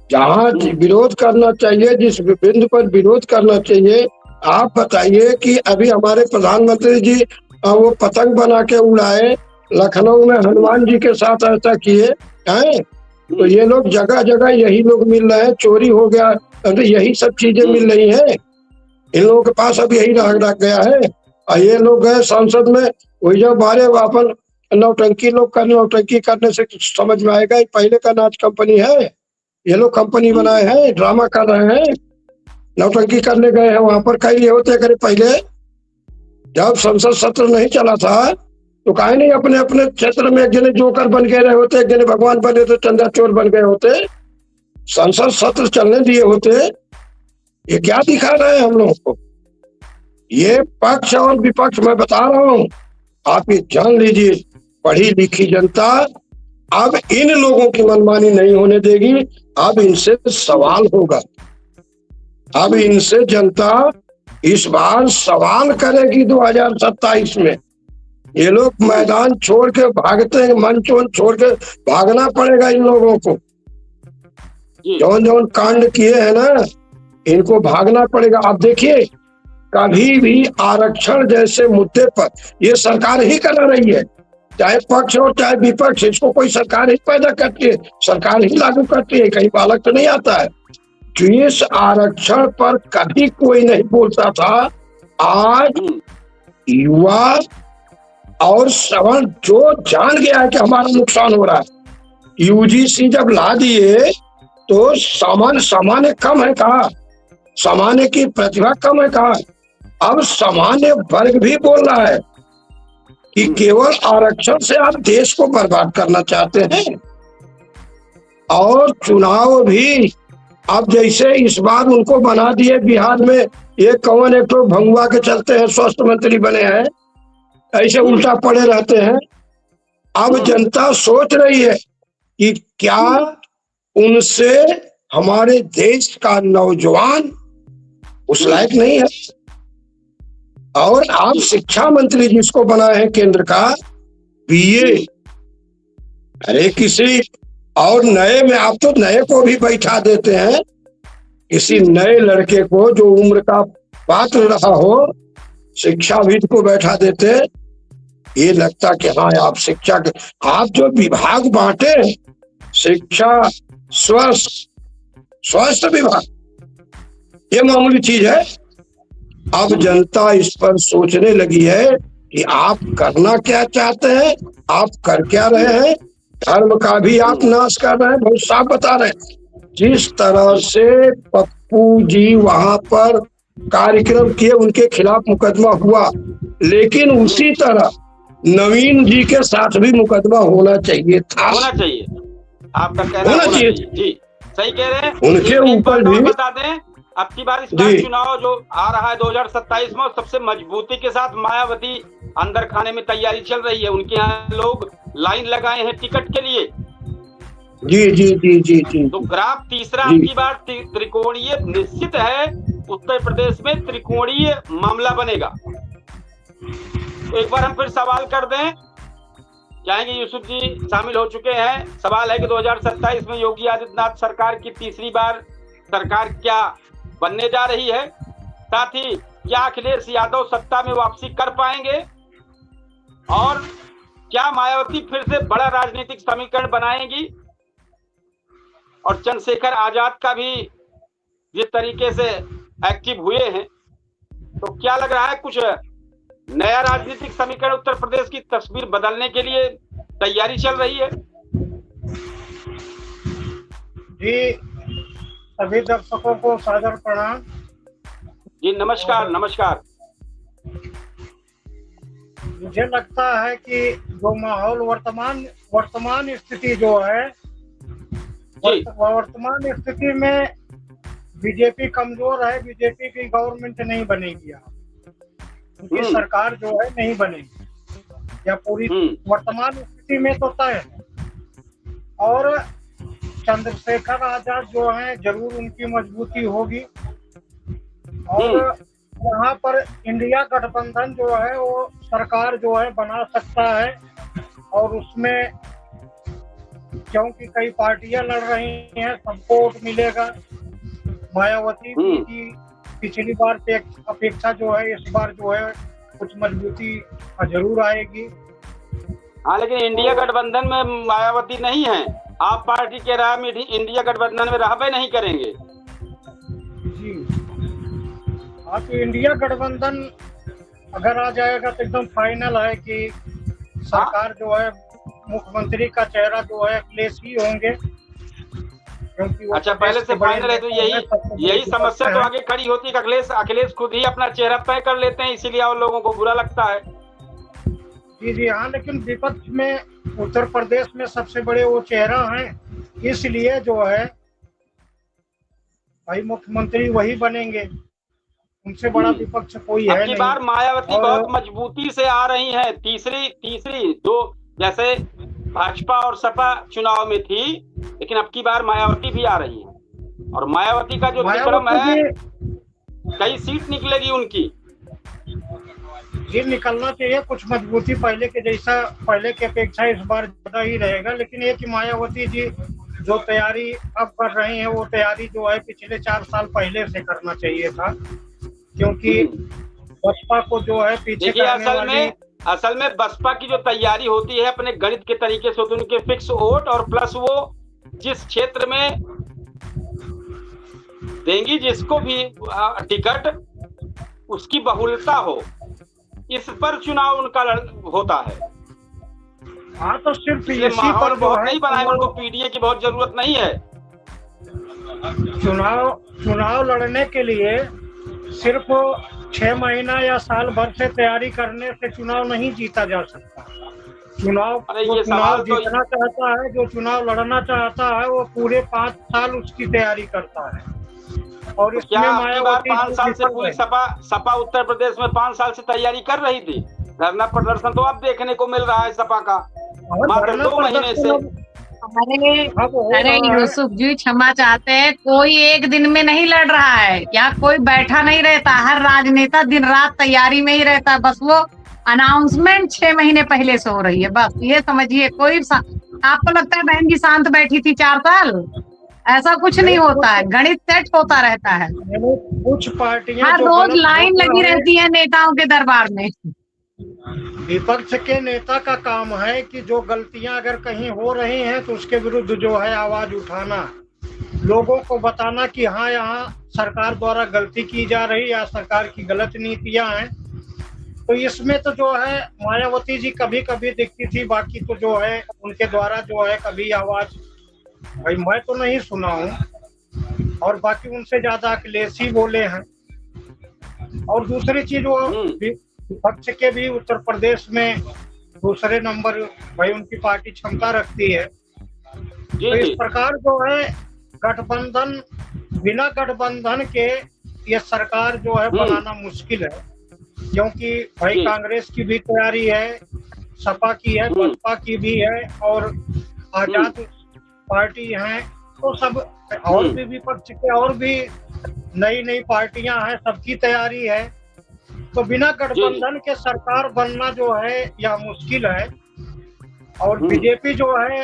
जहाँ विरोध करना चाहिए, जिस बिंदु पर विरोध करना चाहिए, आप बताइए कि अभी हमारे प्रधानमंत्री जी वो पतंग बना के उड़ाए, लखनऊ में हनुमान जी के साथ ऐसा किए हैं, तो ये लोग जगह जगह यही लोग मिल रहे हैं। चोरी हो गया, तो यही सब चीजें मिल रही हैं, इन लोगों के पास अब यही रह गया है। और ये लोग गए संसद में, वही जब बारे वापन नौटंकी लोग नौटंकी करने से समझ में आएगा पहले का नाच कंपनी है, ये लोग कंपनी बनाए हैं, ड्रामा कर रहे हैं, नौटंकी करने गए हैं वहां पर। कई ये होते करे पहले जब संसद सत्र नहीं चला था तो काहे नहीं अपने अपने क्षेत्र में एक जने जोकर बन गए रहे होते, एक जने भगवान बने तो चंदा चोर बन गए होते, संसद सत्र चलने दिए होते। ये क्या दिखा रहे हैं हम लोगों को? ये पक्ष और विपक्ष मैं बता रहा हूँ, आप ये जान लीजिए, पढ़ी लिखी जनता अब इन लोगों की मनमानी नहीं होने देगी। अब इनसे सवाल होगा, अब इनसे जनता इस बार सवाल करेगी 2027 में। ये लोग मैदान छोड़ के भागते हैं, मंच छोड़ के भागना पड़ेगा इन लोगों को। जौन जौन कांड किए हैं ना, इनको भागना पड़ेगा। अब देखिए, कभी भी आरक्षण जैसे मुद्दे पर ये सरकार ही करा रही है, चाहे पक्ष हो चाहे विपक्ष, इसको कोई सरकार ही पैदा करती है, सरकार ही लागू करती है, कहीं बालक तो नहीं आता है। जिस आरक्षण पर कभी कोई नहीं बोलता था, आज युवा और सवर्ण जो जान गया है कि हमारा नुकसान हो रहा है, यूजीसी जब ला दिए तो सामान्य कम है कहा, सामान्य की प्रतिभा कम है कहा। अब सामान्य वर्ग भी बोल रहा है कि केवल आरक्षण से आप देश को बर्बाद करना चाहते हैं। और चुनाव भी अब जैसे इस बार उनको बना दिए बिहार में, ये कौन एक तो भंगुआ के चलते हैं स्वास्थ्य मंत्री बने हैं, ऐसे उल्टा पड़े रहते हैं। अब जनता सोच रही है कि क्या उनसे हमारे देश का नौजवान उस लायक नहीं है। और आप शिक्षा मंत्री जिसको बनाए हैं केंद्र का, बीए, अरे किसी और नए में आप तो नए को भी बैठा देते हैं, किसी नए लड़के को जो उम्र का पात्र रहा हो, शिक्षाविद को बैठा देते। ये लगता कि हाँ आप शिक्षा के, आप जो विभाग बांटे, शिक्षा, स्वास्थ्य विभाग, ये मामूली चीज है। अब जनता इस पर सोचने लगी है कि आप करना क्या चाहते हैं, आप कर क्या रहे हैं। धर्म का भी आप नाश कर रहे हैं, बहुत साफ बता रहे हैं। जिस तरह से पप्पू जी वहां पर कार्यक्रम किए, उनके खिलाफ मुकदमा हुआ, लेकिन उसी तरह नवीन जी के साथ भी मुकदमा होना चाहिए था, होना चाहिए। आपका कहना होना चाहिए जी, सही कह रहे हैं। उनके ऊपर भी बता दें, अब की बार इस बार चुनाव जो आ रहा है 2027 में, सबसे मजबूती के साथ मायावती अंदर खाने में तैयारी चल रही है। उनके यहाँ लोग लाइन लगाए हैं टिकट के लिए। जी जी जी जी जी। तो ग्राफ तीसरा अब की बार त्रिकोणीय निश्चित है, उत्तर प्रदेश में त्रिकोणीय मामला बनेगा। तो एक बार हम फिर सवाल कर दें, चाहेंगे यूसुफ जी शामिल हो चुके हैं। सवाल है कि 2027 में योगी आदित्यनाथ सरकार की तीसरी बार सरकार क्या बनने जा रही है, साथ ही क्या अखिलेश यादव सत्ता में वापसी कर पाएंगे, और क्या मायावती फिर से बड़ा राजनीतिक समीकरण बनाएंगी, और चंद्रशेखर आजाद का भी जिस तरीके से एक्टिव हुए हैं, तो क्या लग रहा है कुछ नया राजनीतिक समीकरण उत्तर प्रदेश की तस्वीर बदलने के लिए तैयारी चल रही है? जी, सभी दर्शकों को सादर प्रणाम। जी नमस्कार। नमस्कार। मुझे लगता है कि जो माहौल वर्तमान स्थिति जो है, वर्तमान स्थिति में बीजेपी कमजोर है, बीजेपी की गवर्नमेंट नहीं बनेगी, उनकी सरकार जो है नहीं बनेगी, या पूरी वर्तमान स्थिति में तो तय है। और चंद्रशेखर आजाद जो है जरूर उनकी मजबूती होगी, और यहाँ पर इंडिया गठबंधन जो है वो सरकार जो है बना सकता है। और उसमें क्योंकि कई पार्टियां लड़ रही हैं, सबको वोट मिलेगा। मायावती की पिछली बार से अपेक्षा जो है इस बार जो है कुछ मजबूती जरूर आएगी। हाँ, लेकिन इंडिया गठबंधन में मायावती नहीं है, आप पार्टी के राह में इंडिया गठबंधन में रहबे नहीं करेंगे। जी हाँ, तो इंडिया गठबंधन अगर आ जाएगा तो एकदम फाइनल है कि सरकार जो है, मुख्यमंत्री का चेहरा जो है अखिलेश ही होंगे। अच्छा, पहले से फाइनल है, तो यही समस्या तो आगे खड़ी होती है कि अखिलेश खुद ही अपना चेहरा तय कर लेते हैं, इसीलिए और लोगों को बुरा लगता है। जी हाँ, लेकिन विपक्ष में उत्तर प्रदेश में सबसे बड़े वो चेहरा हैं, इसलिए जो है भाई मुख्यमंत्री वही बनेंगे, उनसे बड़ा विपक्ष कोई है नहीं। बार मायावती बहुत मजबूती से आ रही है, तीसरी दो, जैसे भाजपा और सपा चुनाव में थी, लेकिन अब की बार मायावती भी आ रही है और मायावती का जो विक्रम है, कई सीट निकलेगी उनकी। जी निकलना चाहिए, कुछ मजबूती पहले के जैसा, पहले की अपेक्षा इस बार ज्यादा ही रहेगा। लेकिन ये कि मायावती जी जो तैयारी अब कर रहे हैं, वो तैयारी जो है पिछले 4 साल पहले से करना चाहिए था, क्योंकि बसपा को जो है पीछे करने असल में बसपा की जो तैयारी होती है अपने गणित के तरीके से होती है, उनके फिक्स वोट और प्लस वो जिस क्षेत्र में देंगी जिसको भी टिकट, उसकी बहुलता हो, इस पर चुनाव उनका होता है। हाँ, तो सिर्फ माहौल बहुत नहीं बनाए, उनको पीडीए की बहुत जरूरत नहीं है। चुनाव लड़ने के लिए सिर्फ 6 महीना या साल भर से तैयारी करने से चुनाव नहीं जीता जा सकता। चुनाव जीतना चाहता है, जो चुनाव लड़ना चाहता है, वो पूरे 5 साल उसकी तैयारी करता है। और इसमें मायावती 5 साल से पूरी सपा उत्तर प्रदेश में 5 साल से तैयारी कर रही थी। धरना प्रदर्शन तो अब देखने को मिल रहा है सपा का, मात्र 2 महीने से। अरे यूसुफ जी क्षमा चाहते हैं, कोई एक दिन में नहीं लड़ रहा है, यहाँ कोई बैठा नहीं रहता, हर राजनेता दिन रात तैयारी में ही रहता है। बस वो अनाउंसमेंट 6 महीने पहले से हो रही है, बस ये समझिए। कोई आपको लगता है बहन जी शांत बैठी थी 4 साल? ऐसा कुछ नहीं होता है, गणित सेट होता रहता है। कुछ पार्टियां हर रोज लाइन लगी रहती है नेताओं के दरबार में। विपक्ष के नेता का काम है कि जो गलतियां अगर कहीं हो रही हैं तो उसके विरुद्ध जो है आवाज उठाना, लोगों को बताना कि हाँ यहाँ सरकार द्वारा गलती की जा रही या सरकार की गलत नीतियां हैं। तो इसमें तो जो है मायावती जी कभी कभी दिखती थी, बाकी तो जो है उनके द्वारा जो है कभी आवाज भाई मैं तो नहीं सुना हूँ, और बाकी उनसे ज्यादा अखिलेश ही बोले हैं। और दूसरी चीज वो विपक्ष के भी उत्तर प्रदेश में दूसरे नंबर भाई उनकी पार्टी क्षमता रखती है। तो इस प्रकार जो है गठबंधन, बिना गठबंधन के ये सरकार जो है बनाना मुश्किल है, क्योंकि भाई कांग्रेस की भी तैयारी है, सपा की है, बसपा की भी है और आजाद पार्टी है, तो सब और भी विपक्ष के और भी नई पार्टियां हैं, सबकी तैयारी है। तो बिना गठबंधन के सरकार बनना जो है यह मुश्किल है। और बीजेपी जो है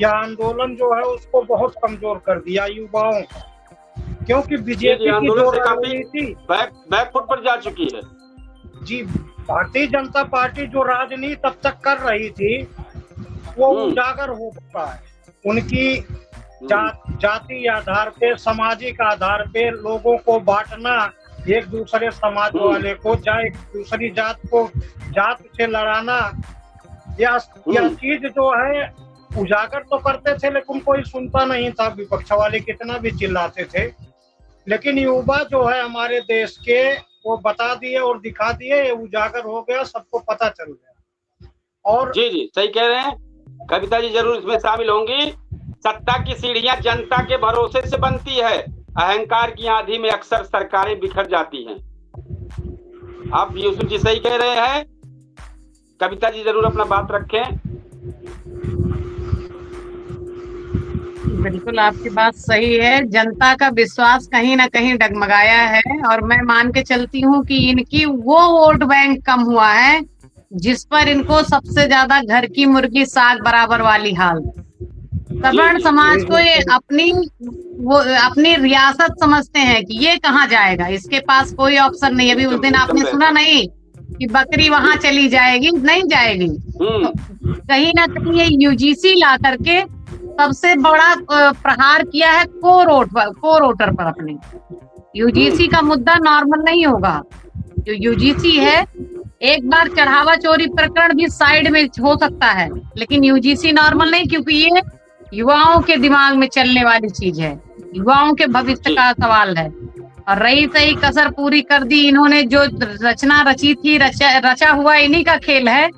यह आंदोलन जो है उसको बहुत कमजोर कर दिया युवाओं का, क्योंकि बीजेपी की जो राजनीति बैकफुट पर जा चुकी है। जी, भारतीय जनता पार्टी जो राजनीति तब तक कर रही थी वो उजागर हो चुका है। उनकी जाति आधार पे, सामाजिक आधार पे लोगों को बांटना, एक दूसरे समाज वाले को एक दूसरी जात से लड़ाना, यह चीज जो है उजागर तो करते थे लेकिन कोई सुनता नहीं था। विपक्ष वाले कितना भी चिल्लाते थे, लेकिन युवा जो है हमारे देश के वो बता दिए और दिखा दिए, उजागर हो गया, सबको पता चल गया। और जी सही कह रहे हैं, कविता जी जरूर इसमें शामिल होंगी। सत्ता की सीढ़ियां जनता के भरोसे से बनती है, अहंकार की आंधी में अक्सर सरकारें बिखर जाती हैं। आप यूसुफ जी सही कह रहे हैं, कविता जी जरूर अपना बात रखें। बिल्कुल आपकी बात सही है, जनता का विश्वास कहीं ना कहीं डगमगाया है, और मैं मान के चलती हूँ कि इनकी वो वोट बैंक कम हुआ है जिस पर इनको सबसे ज्यादा घर की मुर्गी साग बराबर वाली हाल। सवर्ण समाज को ये अपनी रियासत समझते हैं कि ये कहाँ जाएगा, इसके पास कोई ऑप्शन नहीं। अभी उस दिन आपने सुना नहीं कि बकरी वहां चली जाएगी, नहीं जाएगी। तो कहीं ना कहीं ये यूजीसी ला करके सबसे बड़ा प्रहार किया है कोर-वोटर पर अपने। यूजीसी का मुद्दा नॉर्मल नहीं होगा, जो यूजीसी है एक बार चढ़ावा चोरी प्रकरण भी साइड में हो सकता है, लेकिन यूजीसी नॉर्मल नहीं, क्योंकि ये युवाओं के दिमाग में चलने वाली चीज है, युवाओं के भविष्य का सवाल है। और रही सही कसर पूरी कर दी इन्होंने, जो रचना रची थी, रचा हुआ इन्हीं का खेल है,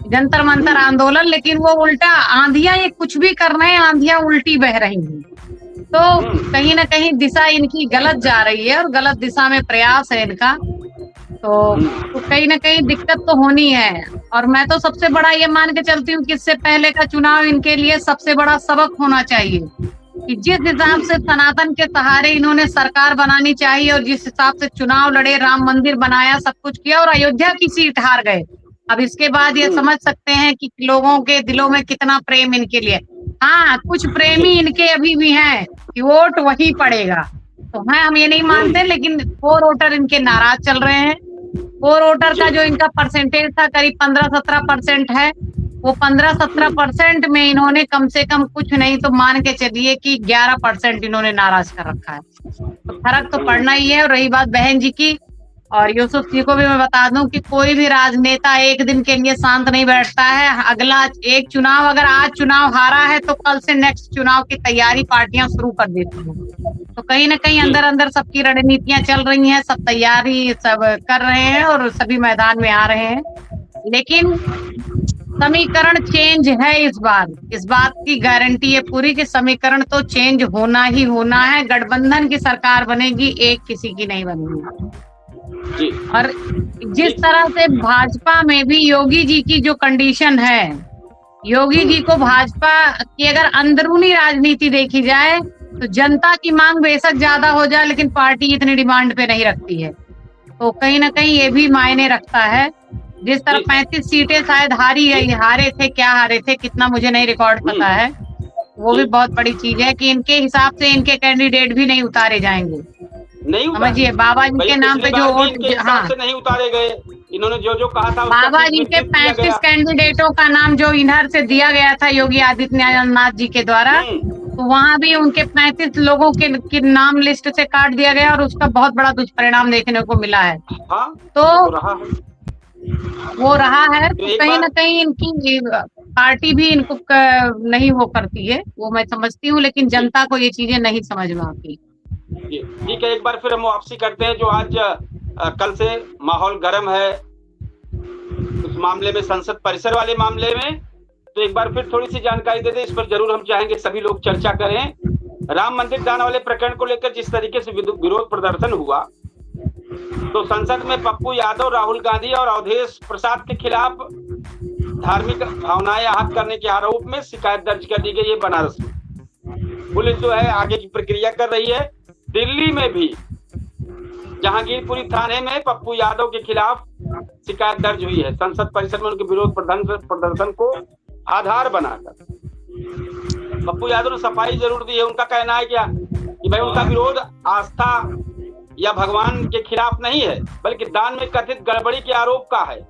जंतर मंतर आंदोलन। लेकिन वो उल्टा आंधियां, ये कुछ भी कर रहे हैं, आंधियां उल्टी बह रही हैं। तो कहीं ना कहीं दिशा इनकी गलत जा रही है और गलत दिशा में प्रयास है इनका। तो कहीं ना कहीं दिक्कत तो होनी है। और मैं तो सबसे बड़ा ये मान के चलती हूँ कि इससे पहले का चुनाव इनके लिए सबसे बड़ा सबक होना चाहिए कि जिस हिसाब से सनातन के सहारे इन्होंने सरकार बनानी चाहिए और जिस हिसाब से चुनाव लड़े, राम मंदिर बनाया, सब कुछ किया और अयोध्या की सीट हार गए। अब इसके बाद ये समझ सकते हैं कि लोगों के दिलों में कितना प्रेम इनके लिए। हाँ, कुछ प्रेमी इनके अभी भी हैं कि वोट वही पड़ेगा, तो हम ये नहीं मानते, लेकिन 4 वोटर इनके नाराज चल रहे हैं। 4 वोटर का जो इनका परसेंटेज था करीब 15-17% है, वो 15-17% में इन्होंने कम से कम कुछ नहीं तो मान के चलिए कि 11% इन्होंने नाराज कर रखा है। तो फर्क तो पड़ना ही है। और रही बात बहन जी की और यूसुफ जी को भी मैं बता दूं कि कोई भी राजनेता एक दिन के लिए शांत नहीं बैठता है। अगला एक चुनाव, अगर आज चुनाव हारा है तो कल से नेक्स्ट चुनाव की तैयारी पार्टियां शुरू कर देती हैं। तो कहीं ना कहीं अंदर अंदर सबकी रणनीतियां चल रही हैं, सब तैयारी सब कर रहे हैं और सभी मैदान में आ रहे हैं। लेकिन समीकरण चेंज है इस बार, इस बात की गारंटी है पूरी कि समीकरण तो चेंज होना ही होना है। गठबंधन की सरकार बनेगी, एक किसी की नहीं बनेगी। और जिस तरह से भाजपा में भी योगी जी की जो कंडीशन है, योगी जी को भाजपा की अगर अंदरूनी राजनीति देखी जाए तो जनता की मांग बेशक ज्यादा हो जाए लेकिन पार्टी इतनी डिमांड पे नहीं रखती है। तो कहीं ना कहीं ये भी मायने रखता है। जिस तरह 35 सीटें शायद हारे थे, क्या हारे थे कितना मुझे नहीं रिकॉर्ड पता है, वो भी बहुत बड़ी चीज है कि इनके हिसाब से इनके कैंडिडेट भी नहीं उतारे जाएंगे। नहीं समझिए, बाबा जी के नाम पे जो वोट नहीं उतारे गए, इन्होंने जो कहा था बाबा जी के 35 कैंडिडेटों का नाम जो इधर से दिया गया था योगी आदित्यनाथ जी के द्वारा, तो वहाँ भी उनके 35 लोगों के नाम लिस्ट से काट दिया गया और उसका बहुत बड़ा दुष्परिणाम देखने को मिला है। तो वो रहा है तो कहीं ना कहीं इनकी पार्टी भी इनको नहीं वो करती है, वो मैं समझती हूँ, लेकिन जनता को ये चीजें नहीं समझ में आती। ठीक है, एक बार फिर हम वापसी करते हैं। जो आज कल से माहौल गर्म है उस मामले में, संसद परिसर वाले मामले में, तो एक बार फिर थोड़ी सी जानकारी दे दें। इस पर जरूर हम चाहेंगे सभी लोग चर्चा करें। राम मंदिर दान वाले प्रकरण को लेकर जिस तरीके से विरोध प्रदर्शन हुआ, तो संसद में पप्पू यादव, राहुल गांधी और अवधेश प्रसाद के खिलाफ धार्मिक भावनाएं आहत करने के आरोप में शिकायत दर्ज कर दी गई है बनारस में। पुलिस जो है आगे की प्रक्रिया कर रही है। दिल्ली में भी जहांगीरपुरी थाने में पप्पू यादव के खिलाफ शिकायत दर्ज हुई है, संसद परिसर में उनके विरोध प्रदर्शन को आधार बनाकर। पप्पू यादव ने सफाई जरूर दी है। उनका कहना है क्या कि भाई उनका विरोध आस्था या भगवान के खिलाफ नहीं है, बल्कि दान में कथित गड़बड़ी के आरोप का है।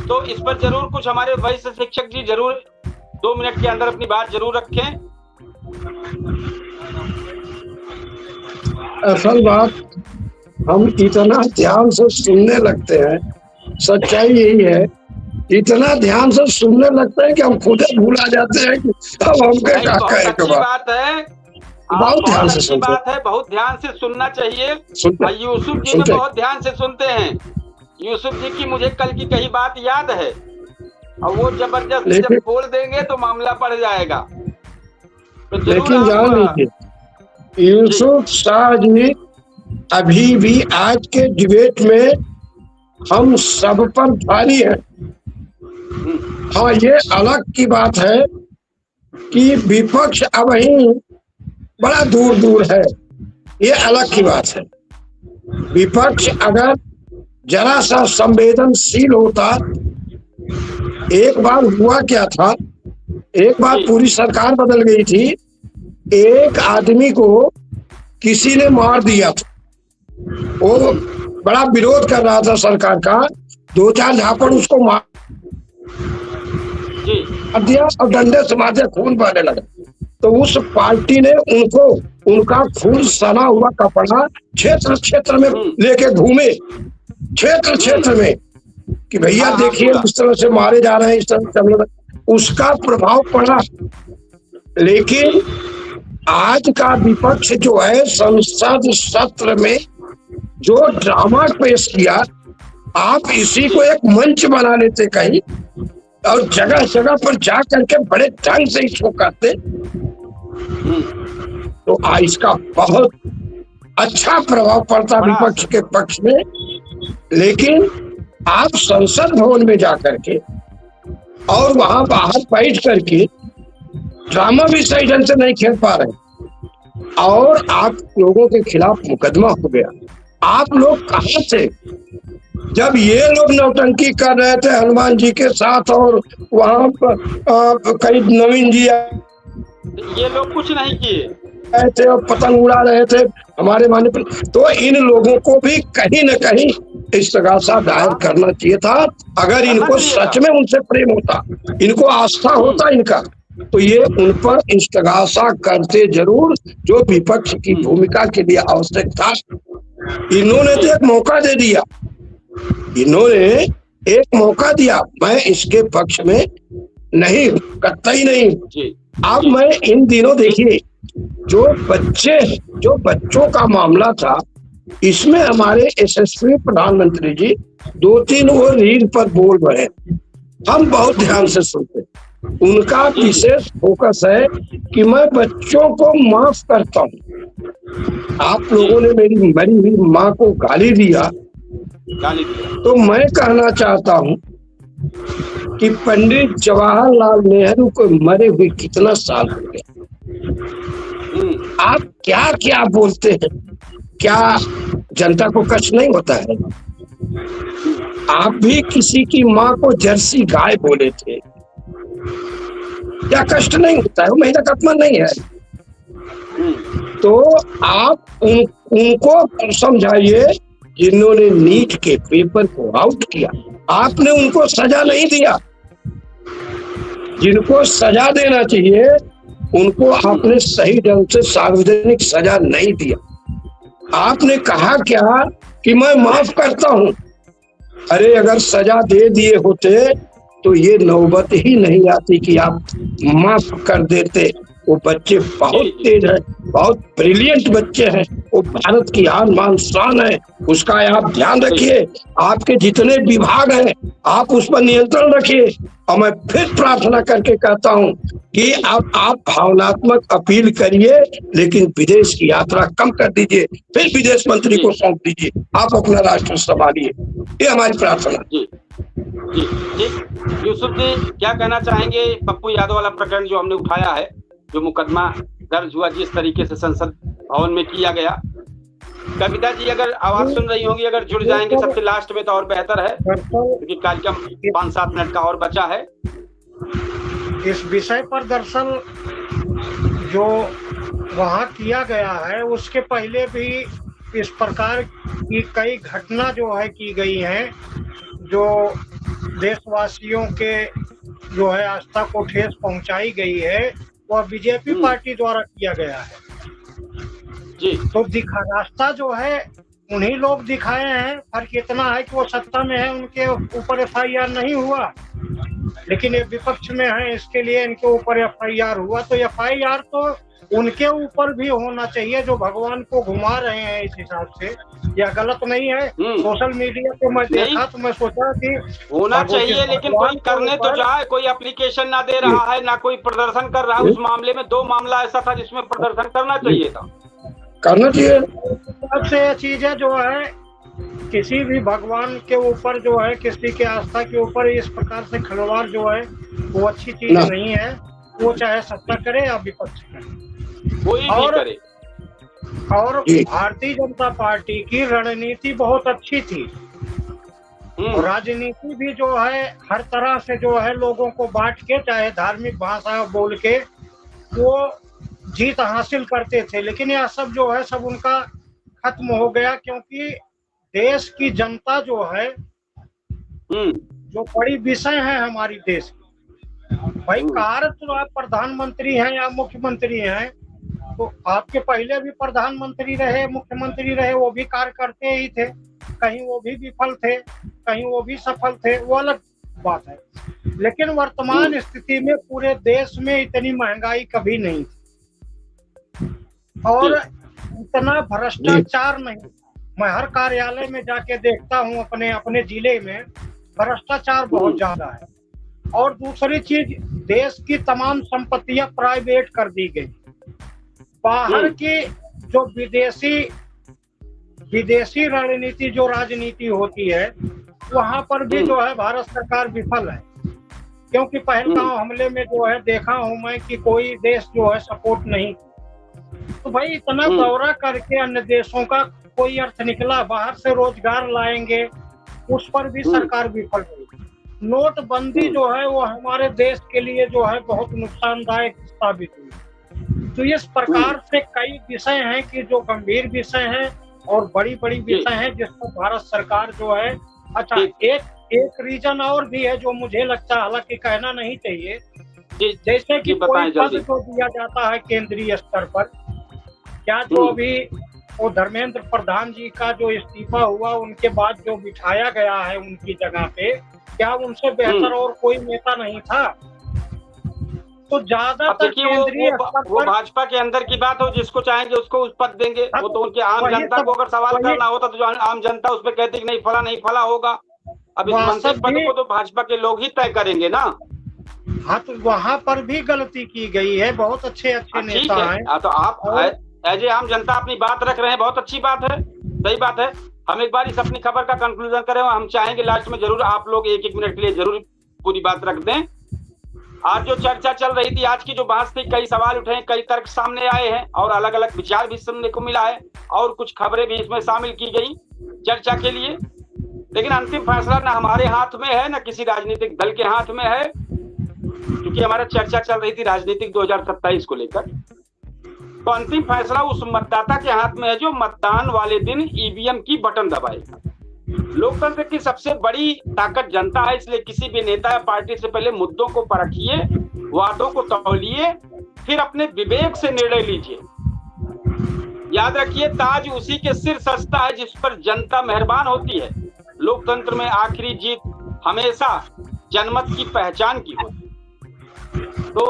तो इस पर जरूर कुछ हमारे वरिष्ठ शिक्षक जी जरूर 2 मिनट के अंदर अपनी बात जरूर रखें। असल बात, हम इतना ध्यान से सुनने लगते हैं, सच्चाई यही है, इतना ध्यान से सुनने लगते हैं कि हम खुद भूला जाते हैं कि अब हमके क्या कहे के बात है। बहुत ध्यान से सुनते बात है, बहुत ध्यान से सुनना चाहिए। यूसुफ जी में बहुत ध्यान से सुनते हैं। यूसुफ जी की मुझे कल की कही बात याद है और वो जबरदस्त जब बोल देंगे तो मामला बढ़ जाएगा। तो लेकिन जान लीजिए, यूसुफ शाह जी अभी भी आज के डिबेट में हम सब पर भारी है। हाँ, ये अलग की बात है कि विपक्ष अब ही बड़ा दूर दूर है, ये अलग की बात है। विपक्ष अगर जरा सा संवेदनशील होता, एक बार हुआ क्या था, एक बार पूरी सरकार बदल गई थी, एक आदमी को किसी ने मार दिया था, वो बड़ा विरोध कर रहा था सरकार का, 2-4 झापड़ उसको मार दिया और डंडे से मारते खून बहने लगा। तो उस पार्टी ने उनको उनका खून सना हुआ कपड़ा क्षेत्र क्षेत्र में लेके घूमे, क्षेत्र क्षेत्र में, कि भैया देखिए इस तरह से मारे जा रहे हैं, इस तरह चल रहा है, उसका प्रभाव पड़ा। लेकिन आज का विपक्ष जो है संसद सत्र में जो ड्रामा पेश किया, आप इसी को एक मंच बना लेते कहीं और जगह जगह पर जा करके बड़े ढंग से इसको करते, तो इसका बहुत अच्छा प्रभाव पड़ता विपक्ष के पक्ष में। लेकिन आप संसद भवन में जाकर के और वहां बाहर बैठ करके ड्रामा भी सही ढंग से नहीं खेल पा रहे और आप लोगों के खिलाफ मुकदमा हो गया। आप लोग कहां थे जब ये लोग नौटंकी कर रहे थे हनुमान जी के साथ और वहां पर कई नवीन जी ये लोग कुछ नहीं किए थे और पतंग उड़ा रहे थे हमारे माने पर। तो इन लोगों को भी कहीं न कहीं इस्तगासा दायर करना चाहिए था। अगर इनको सच में उनसे प्रेम होता, इनको आस्था होता इनका, तो ये उन पर इस्तगासा करते जरूर, जो विपक्ष की भूमिका के लिए आवश्यक था। इन्होंने तो एक मौका दे दिया, इन्होंने एक मौका दिया। मैं इसके पक्ष में नहीं, कतई नहीं। अब मैं इन दिनों देखिए जो बच्चों का मामला था, इसमें हमारे यशस्वी प्रधानमंत्री जी 2-3 वो रील पर बोल रहे, हम बहुत ध्यान से सुनते। उनका विशेष फोकस है कि मैं बच्चों को माफ करता हूँ। आप लोगों ने मेरी मरी हुई माँ को गाली दिया, तो मैं कहना चाहता हूँ कि पंडित जवाहरलाल नेहरू को मरे हुए कितना साल हो गया। आप क्या क्या बोलते हैं, क्या जनता को कष्ट नहीं होता है? आप भी किसी की माँ को जर्सी गाय बोले थे, क्या कष्ट नहीं होता है? वो महिला का अपमान नहीं है? तो आप उनको समझाइए जिन्होंने नीट के पेपर को आउट किया। आपने उनको सजा नहीं दिया, जिनको सजा देना चाहिए उनको आपने सही ढंग से सार्वजनिक सजा नहीं दिया। आपने कहा क्या कि मैं माफ करता हूं। अरे अगर सजा दे दिए होते तो ये नौबत ही नहीं आती कि आप माफ कर देते। वो बच्चे बहुत तेज है, बहुत ब्रिलियंट बच्चे हैं, वो भारत की आन बान शान है, उसका आप ध्यान रखिए। आपके जितने विभाग हैं आप उस पर नियंत्रण रखिए। और मैं फिर प्रार्थना करके कहता हूं कि आप भावनात्मक अपील करिए, लेकिन विदेश की यात्रा कम कर दीजिए, फिर विदेश मंत्री को सौंप दीजिए, आप अपना राष्ट्र संभालिए। ये हमारी प्रार्थना। यूसुफ जी क्या कहना चाहेंगे? पप्पू यादव वाला प्रकरण जो हमने उठाया है, जो मुकदमा दर्ज हुआ जिस तरीके से संसद भवन में किया गया, कविता जी अगर आवाज सुन रही होंगी, अगर जुड़ जाएंगे सबसे लास्ट में तो और बेहतर है, क्योंकि कार्यक्रम 5-7 मिनट का और बचा है। इस विषय पर दरअसल जो वहाँ किया गया है, उसके पहले भी इस प्रकार की कई घटना जो है की गई हैं, जो देशवासियों के जो है आस्था को ठेस पहुंचाई गई है, वह बीजेपी पार्टी द्वारा किया गया है जी। तो रास्ता जो है उन्हीं लोग दिखाए हैं। फर्क इतना है कि वो सत्ता में है, उनके ऊपर FIR नहीं हुआ, लेकिन ये विपक्ष में है, इसके लिए इनके ऊपर FIR हुआ। तो FIR तो उनके ऊपर भी होना चाहिए जो भगवान को घुमा रहे हैं। इस हिसाब से यह गलत नहीं है। सोशल मीडिया पे मैं देखा तो मैं सोचा कि होना चाहिए, लेकिन कोई करने तो जाए, कोई एप्लीकेशन ना दे रहा है, ना कोई प्रदर्शन कर रहा है। उस मामले में 2 मामला ऐसा था जिसमें प्रदर्शन करना चाहिए था, करना चाहिए। सबसे चीजें जो है किसी भी भगवान के ऊपर जो है, किसी के आस्था के ऊपर इस प्रकार से खिलवाड़ जो है वो अच्छी चीज नहीं है। वो चाहे सत्ता करे या विपक्ष करे, कोई भी करे। और भारतीय जनता पार्टी की रणनीति बहुत अच्छी थी। राजनीति भी जो है हर तरह से जो है लोगों को बांट के, चाहे धार्मिक भाषा बोल के वो जीत हासिल करते थे। लेकिन यह सब जो है सब उनका खत्म हो गया, क्योंकि देश की जनता जो है, जो बड़ी विषय है हमारी देश की। भाई कार्य तो आप प्रधानमंत्री हैं या मुख्यमंत्री हैं, तो आपके पहले भी प्रधानमंत्री रहे, मुख्यमंत्री रहे, वो भी कार्य करते ही थे। कहीं वो भी विफल थे, कहीं वो भी सफल थे, वो अलग बात है। लेकिन वर्तमान स्थिति में पूरे देश में इतनी महंगाई कभी नहीं थी और इतना भ्रष्टाचार नहीं। मैं हर कार्यालय में जाके देखता हूँ, अपने जिले में भ्रष्टाचार बहुत ज्यादा है। और दूसरी चीज, देश की तमाम संपत्तियां प्राइवेट कर दी गई। बाहर की जो विदेशी रणनीति, जो राजनीति होती है, वहां पर भी जो है भारत सरकार विफल है, क्योंकि पहलगांव हमले में जो है देखा हूं मैं कि कोई देश जो है सपोर्ट नहीं। तो भाई इतना दौरा करके अन्य देशों का कोई अर्थ निकला? बाहर से रोजगार लाएंगे, उस पर भी सरकार विफल हुई। नोटबंदी जो है वो हमारे देश के लिए जो है बहुत नुकसानदायक साबित हुई। तो इस प्रकार से कई विषय हैं कि जो गंभीर विषय हैं और बड़ी बड़ी विषय हैं जिसको भारत सरकार जो है। अच्छा, एक रीजन और भी है जो मुझे लगता है, हालांकि कहना नहीं चाहिए, जैसे कि कोई पद जो दिया जाता है केंद्रीय स्तर पर, क्या जो अभी वो धर्मेंद्र प्रधान जी का जो इस्तीफा हुआ उनके बाद जो बिठाया गया है उनकी जगह पे, क्या उनसे बेहतर और कोई नेता नहीं था? तो ज्यादातर केंद्रीय वो भाजपा के अंदर की बात हो, जिसको चाहेंगे उसको उस पद देंगे। वो तो उनके आम जनता को अगर सवाल करना होता तो जो आम जनता उस पर कहती कि नहीं फला होगा। अब इस मंत्री पद को तो भाजपा के लोग ही तय करेंगे ना। हाँ, तो वहाँ पर भी गलती की गई है, बहुत अच्छे नेता हैं। तो आप एज ए आम जनता अपनी बात रख रहे हैं, बहुत अच्छी बात है, सही बात है। हम एक बार इस अपनी खबर का कंक्लूजन करें, हम चाहेंगे लास्ट में जरूर आप लोग एक मिनट के लिए जरूर पूरी बात रख दें। आज जो चर्चा चल रही थी, आज की जो बहस थी, कई सवाल उठे हैं, कई तर्क सामने आए हैं और अलग अलग विचार भी सुनने को मिला है और कुछ खबरें भी इसमें शामिल की गई चर्चा के लिए। लेकिन अंतिम फैसला न हमारे हाथ में है न किसी राजनीतिक दल के हाथ में है, क्योंकि हमारा चर्चा चल रही थी राजनीतिक 2027 को लेकर। तो अंतिम फैसला उस मतदाता के हाथ में है जो मतदान वाले दिन ईवीएम की बटन दबाएगा। लोकतंत्र की सबसे बड़ी ताकत जनता है, इसलिए किसी भी नेता या पार्टी से पहले मुद्दों को परखिए, वादों को तौलिए, फिर अपने विवेक से निर्णय लीजिए। याद रखिए, ताज उसी के सिर सजता है जिस पर जनता मेहरबान होती है। लोकतंत्र में आखिरी जीत हमेशा जनमत की पहचान की होती। तो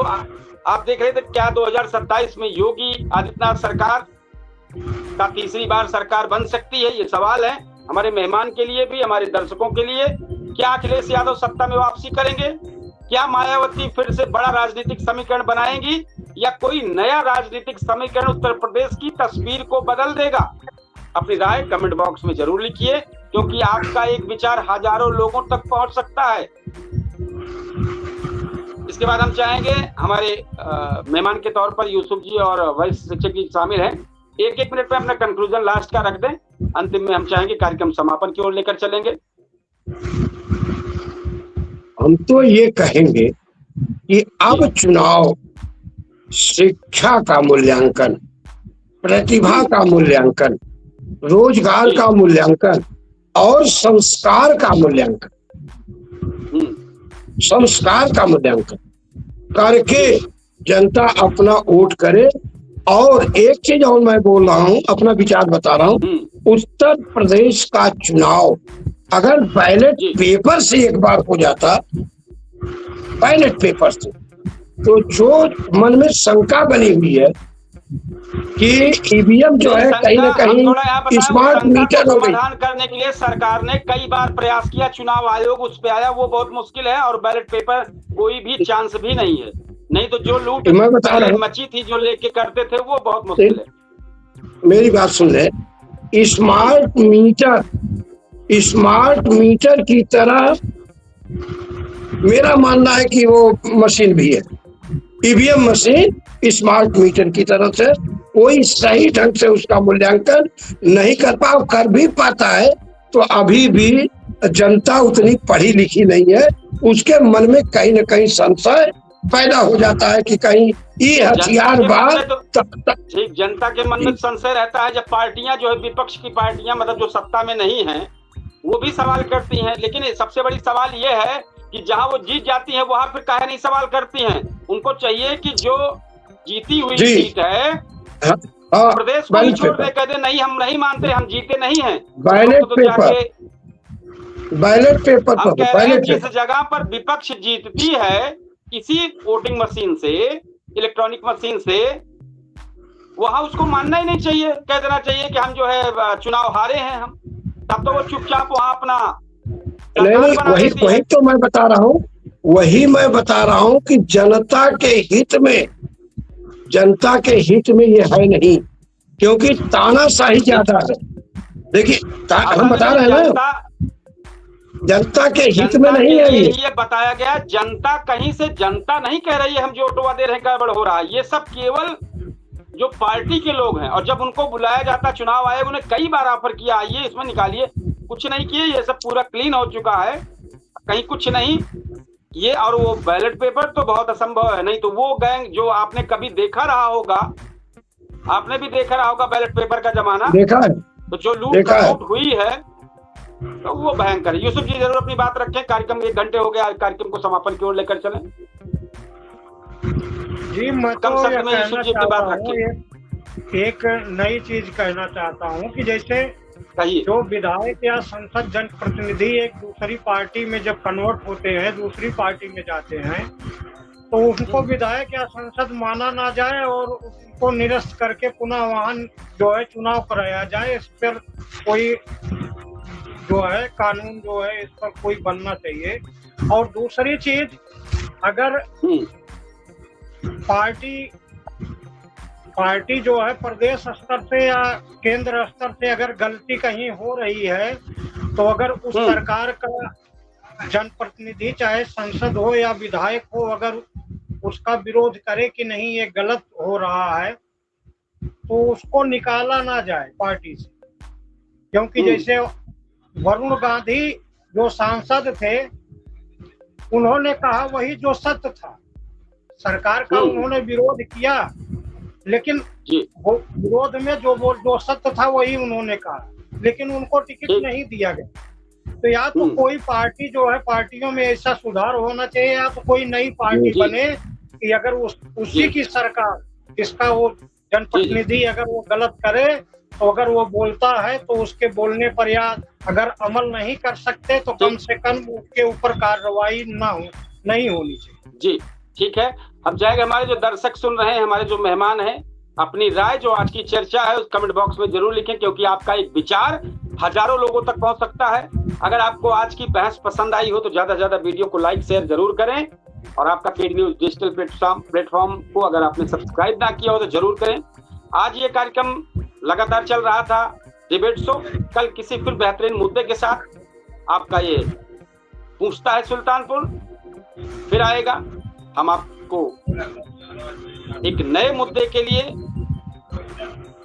आप देख रहे थे क्या 2027 में योगी आदित्यनाथ सरकार का तीसरी बार सरकार बन सकती है? ये सवाल है हमारे मेहमान के लिए भी, हमारे दर्शकों के लिए। क्या अखिलेश यादव सत्ता में वापसी करेंगे? क्या मायावती फिर से बड़ा राजनीतिक समीकरण बनाएंगी या कोई नया राजनीतिक समीकरण उत्तर प्रदेश की तस्वीर को बदल देगा? अपनी राय कमेंट बॉक्स में जरूर लिखिए, क्योंकि आपका एक विचार हजारों लोगों तक पहुंच सकता है। इसके बाद हम चाहेंगे हमारे मेहमान के तौर पर यूसुफ जी और वरिष्ठ शिक्षक जी शामिल हैं। एक मिनट में अपना कंक्लूजन लास्ट का रख दें। अंतिम में हम चाहेंगे कार्यक्रम समापन की ओर लेकर चलेंगे। हम तो ये कहेंगे कि अब चुनाव शिक्षा का मूल्यांकन, प्रतिभा का मूल्यांकन, रोजगार का मूल्यांकन और संस्कार का मूल्यांकन करके जनता अपना वोट करे। और एक चीज और मैं बोल रहा हूँ, अपना विचार बता रहा हूँ, उत्तर प्रदेश का चुनाव अगर बैलेट पेपर से एक बार हो जाता, बैलेट पेपर से, तो जो मन में शंका बनी हुई है कि ईवीएम जो है कहीं ना कहीं स्मार्ट मीटर हो गई, समाधान करने के लिए सरकार ने कई बार प्रयास किया, चुनाव आयोग उस पे आया, वो बहुत मुश्किल है। और बैलेट पेपर कोई भी चांस भी नहीं है, नहीं तो जो लूट मची थी जो लेके करते थे वो बहुत मुश्किल है। मेरी बात सुन ले, स्मार्ट मीटर की तरह मेरा मानना है कि वो मशीन भी है, ईवीएम मशीन स्मार्ट मीटर की तरह से कोई सही ढंग से उसका मूल्यांकन नहीं कर भी पाता है, तो अभी भी जनता उतनी पढ़ी लिखी नहीं है, उसके मन में कहीं न कहीं संशय पैदा हो जाता है कि कहीं ये हथियार ठीक जनता के मन में संशय रहता है। जब पार्टियां जो है विपक्ष की पार्टियां, मतलब जो सत्ता में नहीं है, वो भी सवाल करती हैं। लेकिन सबसे बड़ी सवाल ये है कि जहां वो जीत जाती हैं वहां फिर काहे नहीं सवाल करती हैं। उनको चाहिए कि जो जीती हुई सीट है प्रदेश को ही छोड़ दे, कह दे नहीं हम नहीं मानते, हम जीते नहीं हैं। बैलेट पेपर हम कह रहे हैं जिस जगह पर विपक्ष जीतती है किसी वोटिंग मशीन से, इलेक्ट्रॉनिक मशीन से, वहां उसको मानना ही नहीं चाहिए, कह देना चाहिए कि हम जो है चुनाव हारे हैं हम, तब तो वो चुपचाप वहां अपना वही तो मैं बता रहा हूँ कि जनता के हित में ये है नहीं, क्योंकि तानाशाही ज्यादा है। देखिए हम बता रहे हैं ना, जनता के हित में जनता नहीं के है लिए ये बताया गया, जनता कहीं से जनता नहीं कह रही है हम जो वोटवा दे रहे हैं गड़बड़ हो रहा है, ये सब केवल जो पार्टी के लोग हैं। और जब उनको बुलाया जाता, चुनाव आयोग उन्हें कई बार ऑफर किया आइए इसमें निकालिए, कुछ नहीं किए, ये सब पूरा क्लीन हो चुका है, कहीं कुछ नहीं ये। और वो बैलेट पेपर तो बहुत असंभव है, नहीं तो वो गैंग जो आपने कभी देखा रहा होगा, आपने भी देखा रहा होगा बैलेट पेपर का जमाना, देखा है, तो जो लूट हुई है तो वो भयंकर है। यूसुफ जी जरूर अपनी बात रखें, कार्यक्रम 1 घंटे हो गया, कार्यक्रम को समापन की ओर लेकर चलें। जी मैं कम तो शब्द में यूसुफ जी अपनी बात रखें। एक नई चीज कहना चाहता हूँ कि जैसे कहिए। जो विधायक या संसद जनप्रतिनिधि एक दूसरी पार्टी में जब कन्वर्ट होते हैं, दूसरी पार्टी में जाते हैं, तो उनको विधायक या संसद माना ना जाए और उनको निरस्त करके पुनः वहाँ जो है चुनाव कराया जाए। इस पर कोई जो है कानून जो है इस पर कोई बनना चाहिए। और दूसरी चीज, अगर पार्टी जो है प्रदेश स्तर से या केंद्र स्तर से अगर गलती कहीं हो रही है, तो अगर उस सरकार का जनप्रतिनिधि चाहे संसद हो या विधायक हो, अगर उसका विरोध करे कि नहीं ये गलत हो रहा है, तो उसको निकाला ना जाए पार्टी से। क्योंकि जैसे वरुण गांधी जो सांसद थे, उन्होंने कहा वही जो सत्य था, सरकार का उन्होंने विरोध किया, लेकिन वो विरोध में जो सत्य था वही उन्होंने कहा, लेकिन उनको टिकट नहीं दिया गया। तो या तो कोई पार्टी जो है, पार्टियों में ऐसा सुधार होना चाहिए, या तो कोई नई पार्टी बने कि अगर उसी की सरकार, इसका वो जनप्रतिनिधि अगर वो गलत करे, तो अगर वो बोलता है तो उसके बोलने पर या अगर अमल नहीं कर सकते तो कम से कम उसके ऊपर कार्रवाई नहीं होनी चाहिए। जी ठीक है, अब जाएगा हमारे जो दर्शक सुन रहे हैं, हमारे जो मेहमान हैं, अपनी राय जो आज की चर्चा है उस कमेंट बॉक्स में जरूर लिखें, क्योंकि आपका एक विचार हजारों लोगों तक पहुंच सकता है। अगर आपको आज की बहस पसंद आई हो तो ज्यादा से ज्यादा वीडियो को लाइक शेयर जरूर करें, और आपका पेड न्यूज डिजिटल प्लेटफॉर्म को अगर आपने सब्सक्राइब ना किया हो तो जरूर करें। आज ये कार्यक्रम लगातार चल रहा था डिबेट शो, कल किसी फिर बेहतरीन मुद्दे के साथ आपका ये पूछता है सुल्तानपुर फिर आएगा। हम आपको एक नए मुद्दे के लिए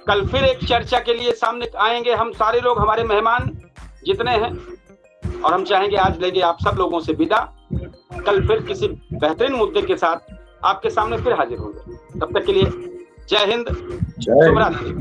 कल फिर एक चर्चा के लिए सामने आएंगे, हम सारे लोग, हमारे मेहमान जितने हैं, और हम चाहेंगे आज लेंगे आप सब लोगों से विदा। कल फिर किसी बेहतरीन मुद्दे के साथ आपके सामने फिर हाजिर होंगे। तब तक के लिए जय हिंद, शुभ रात्रि।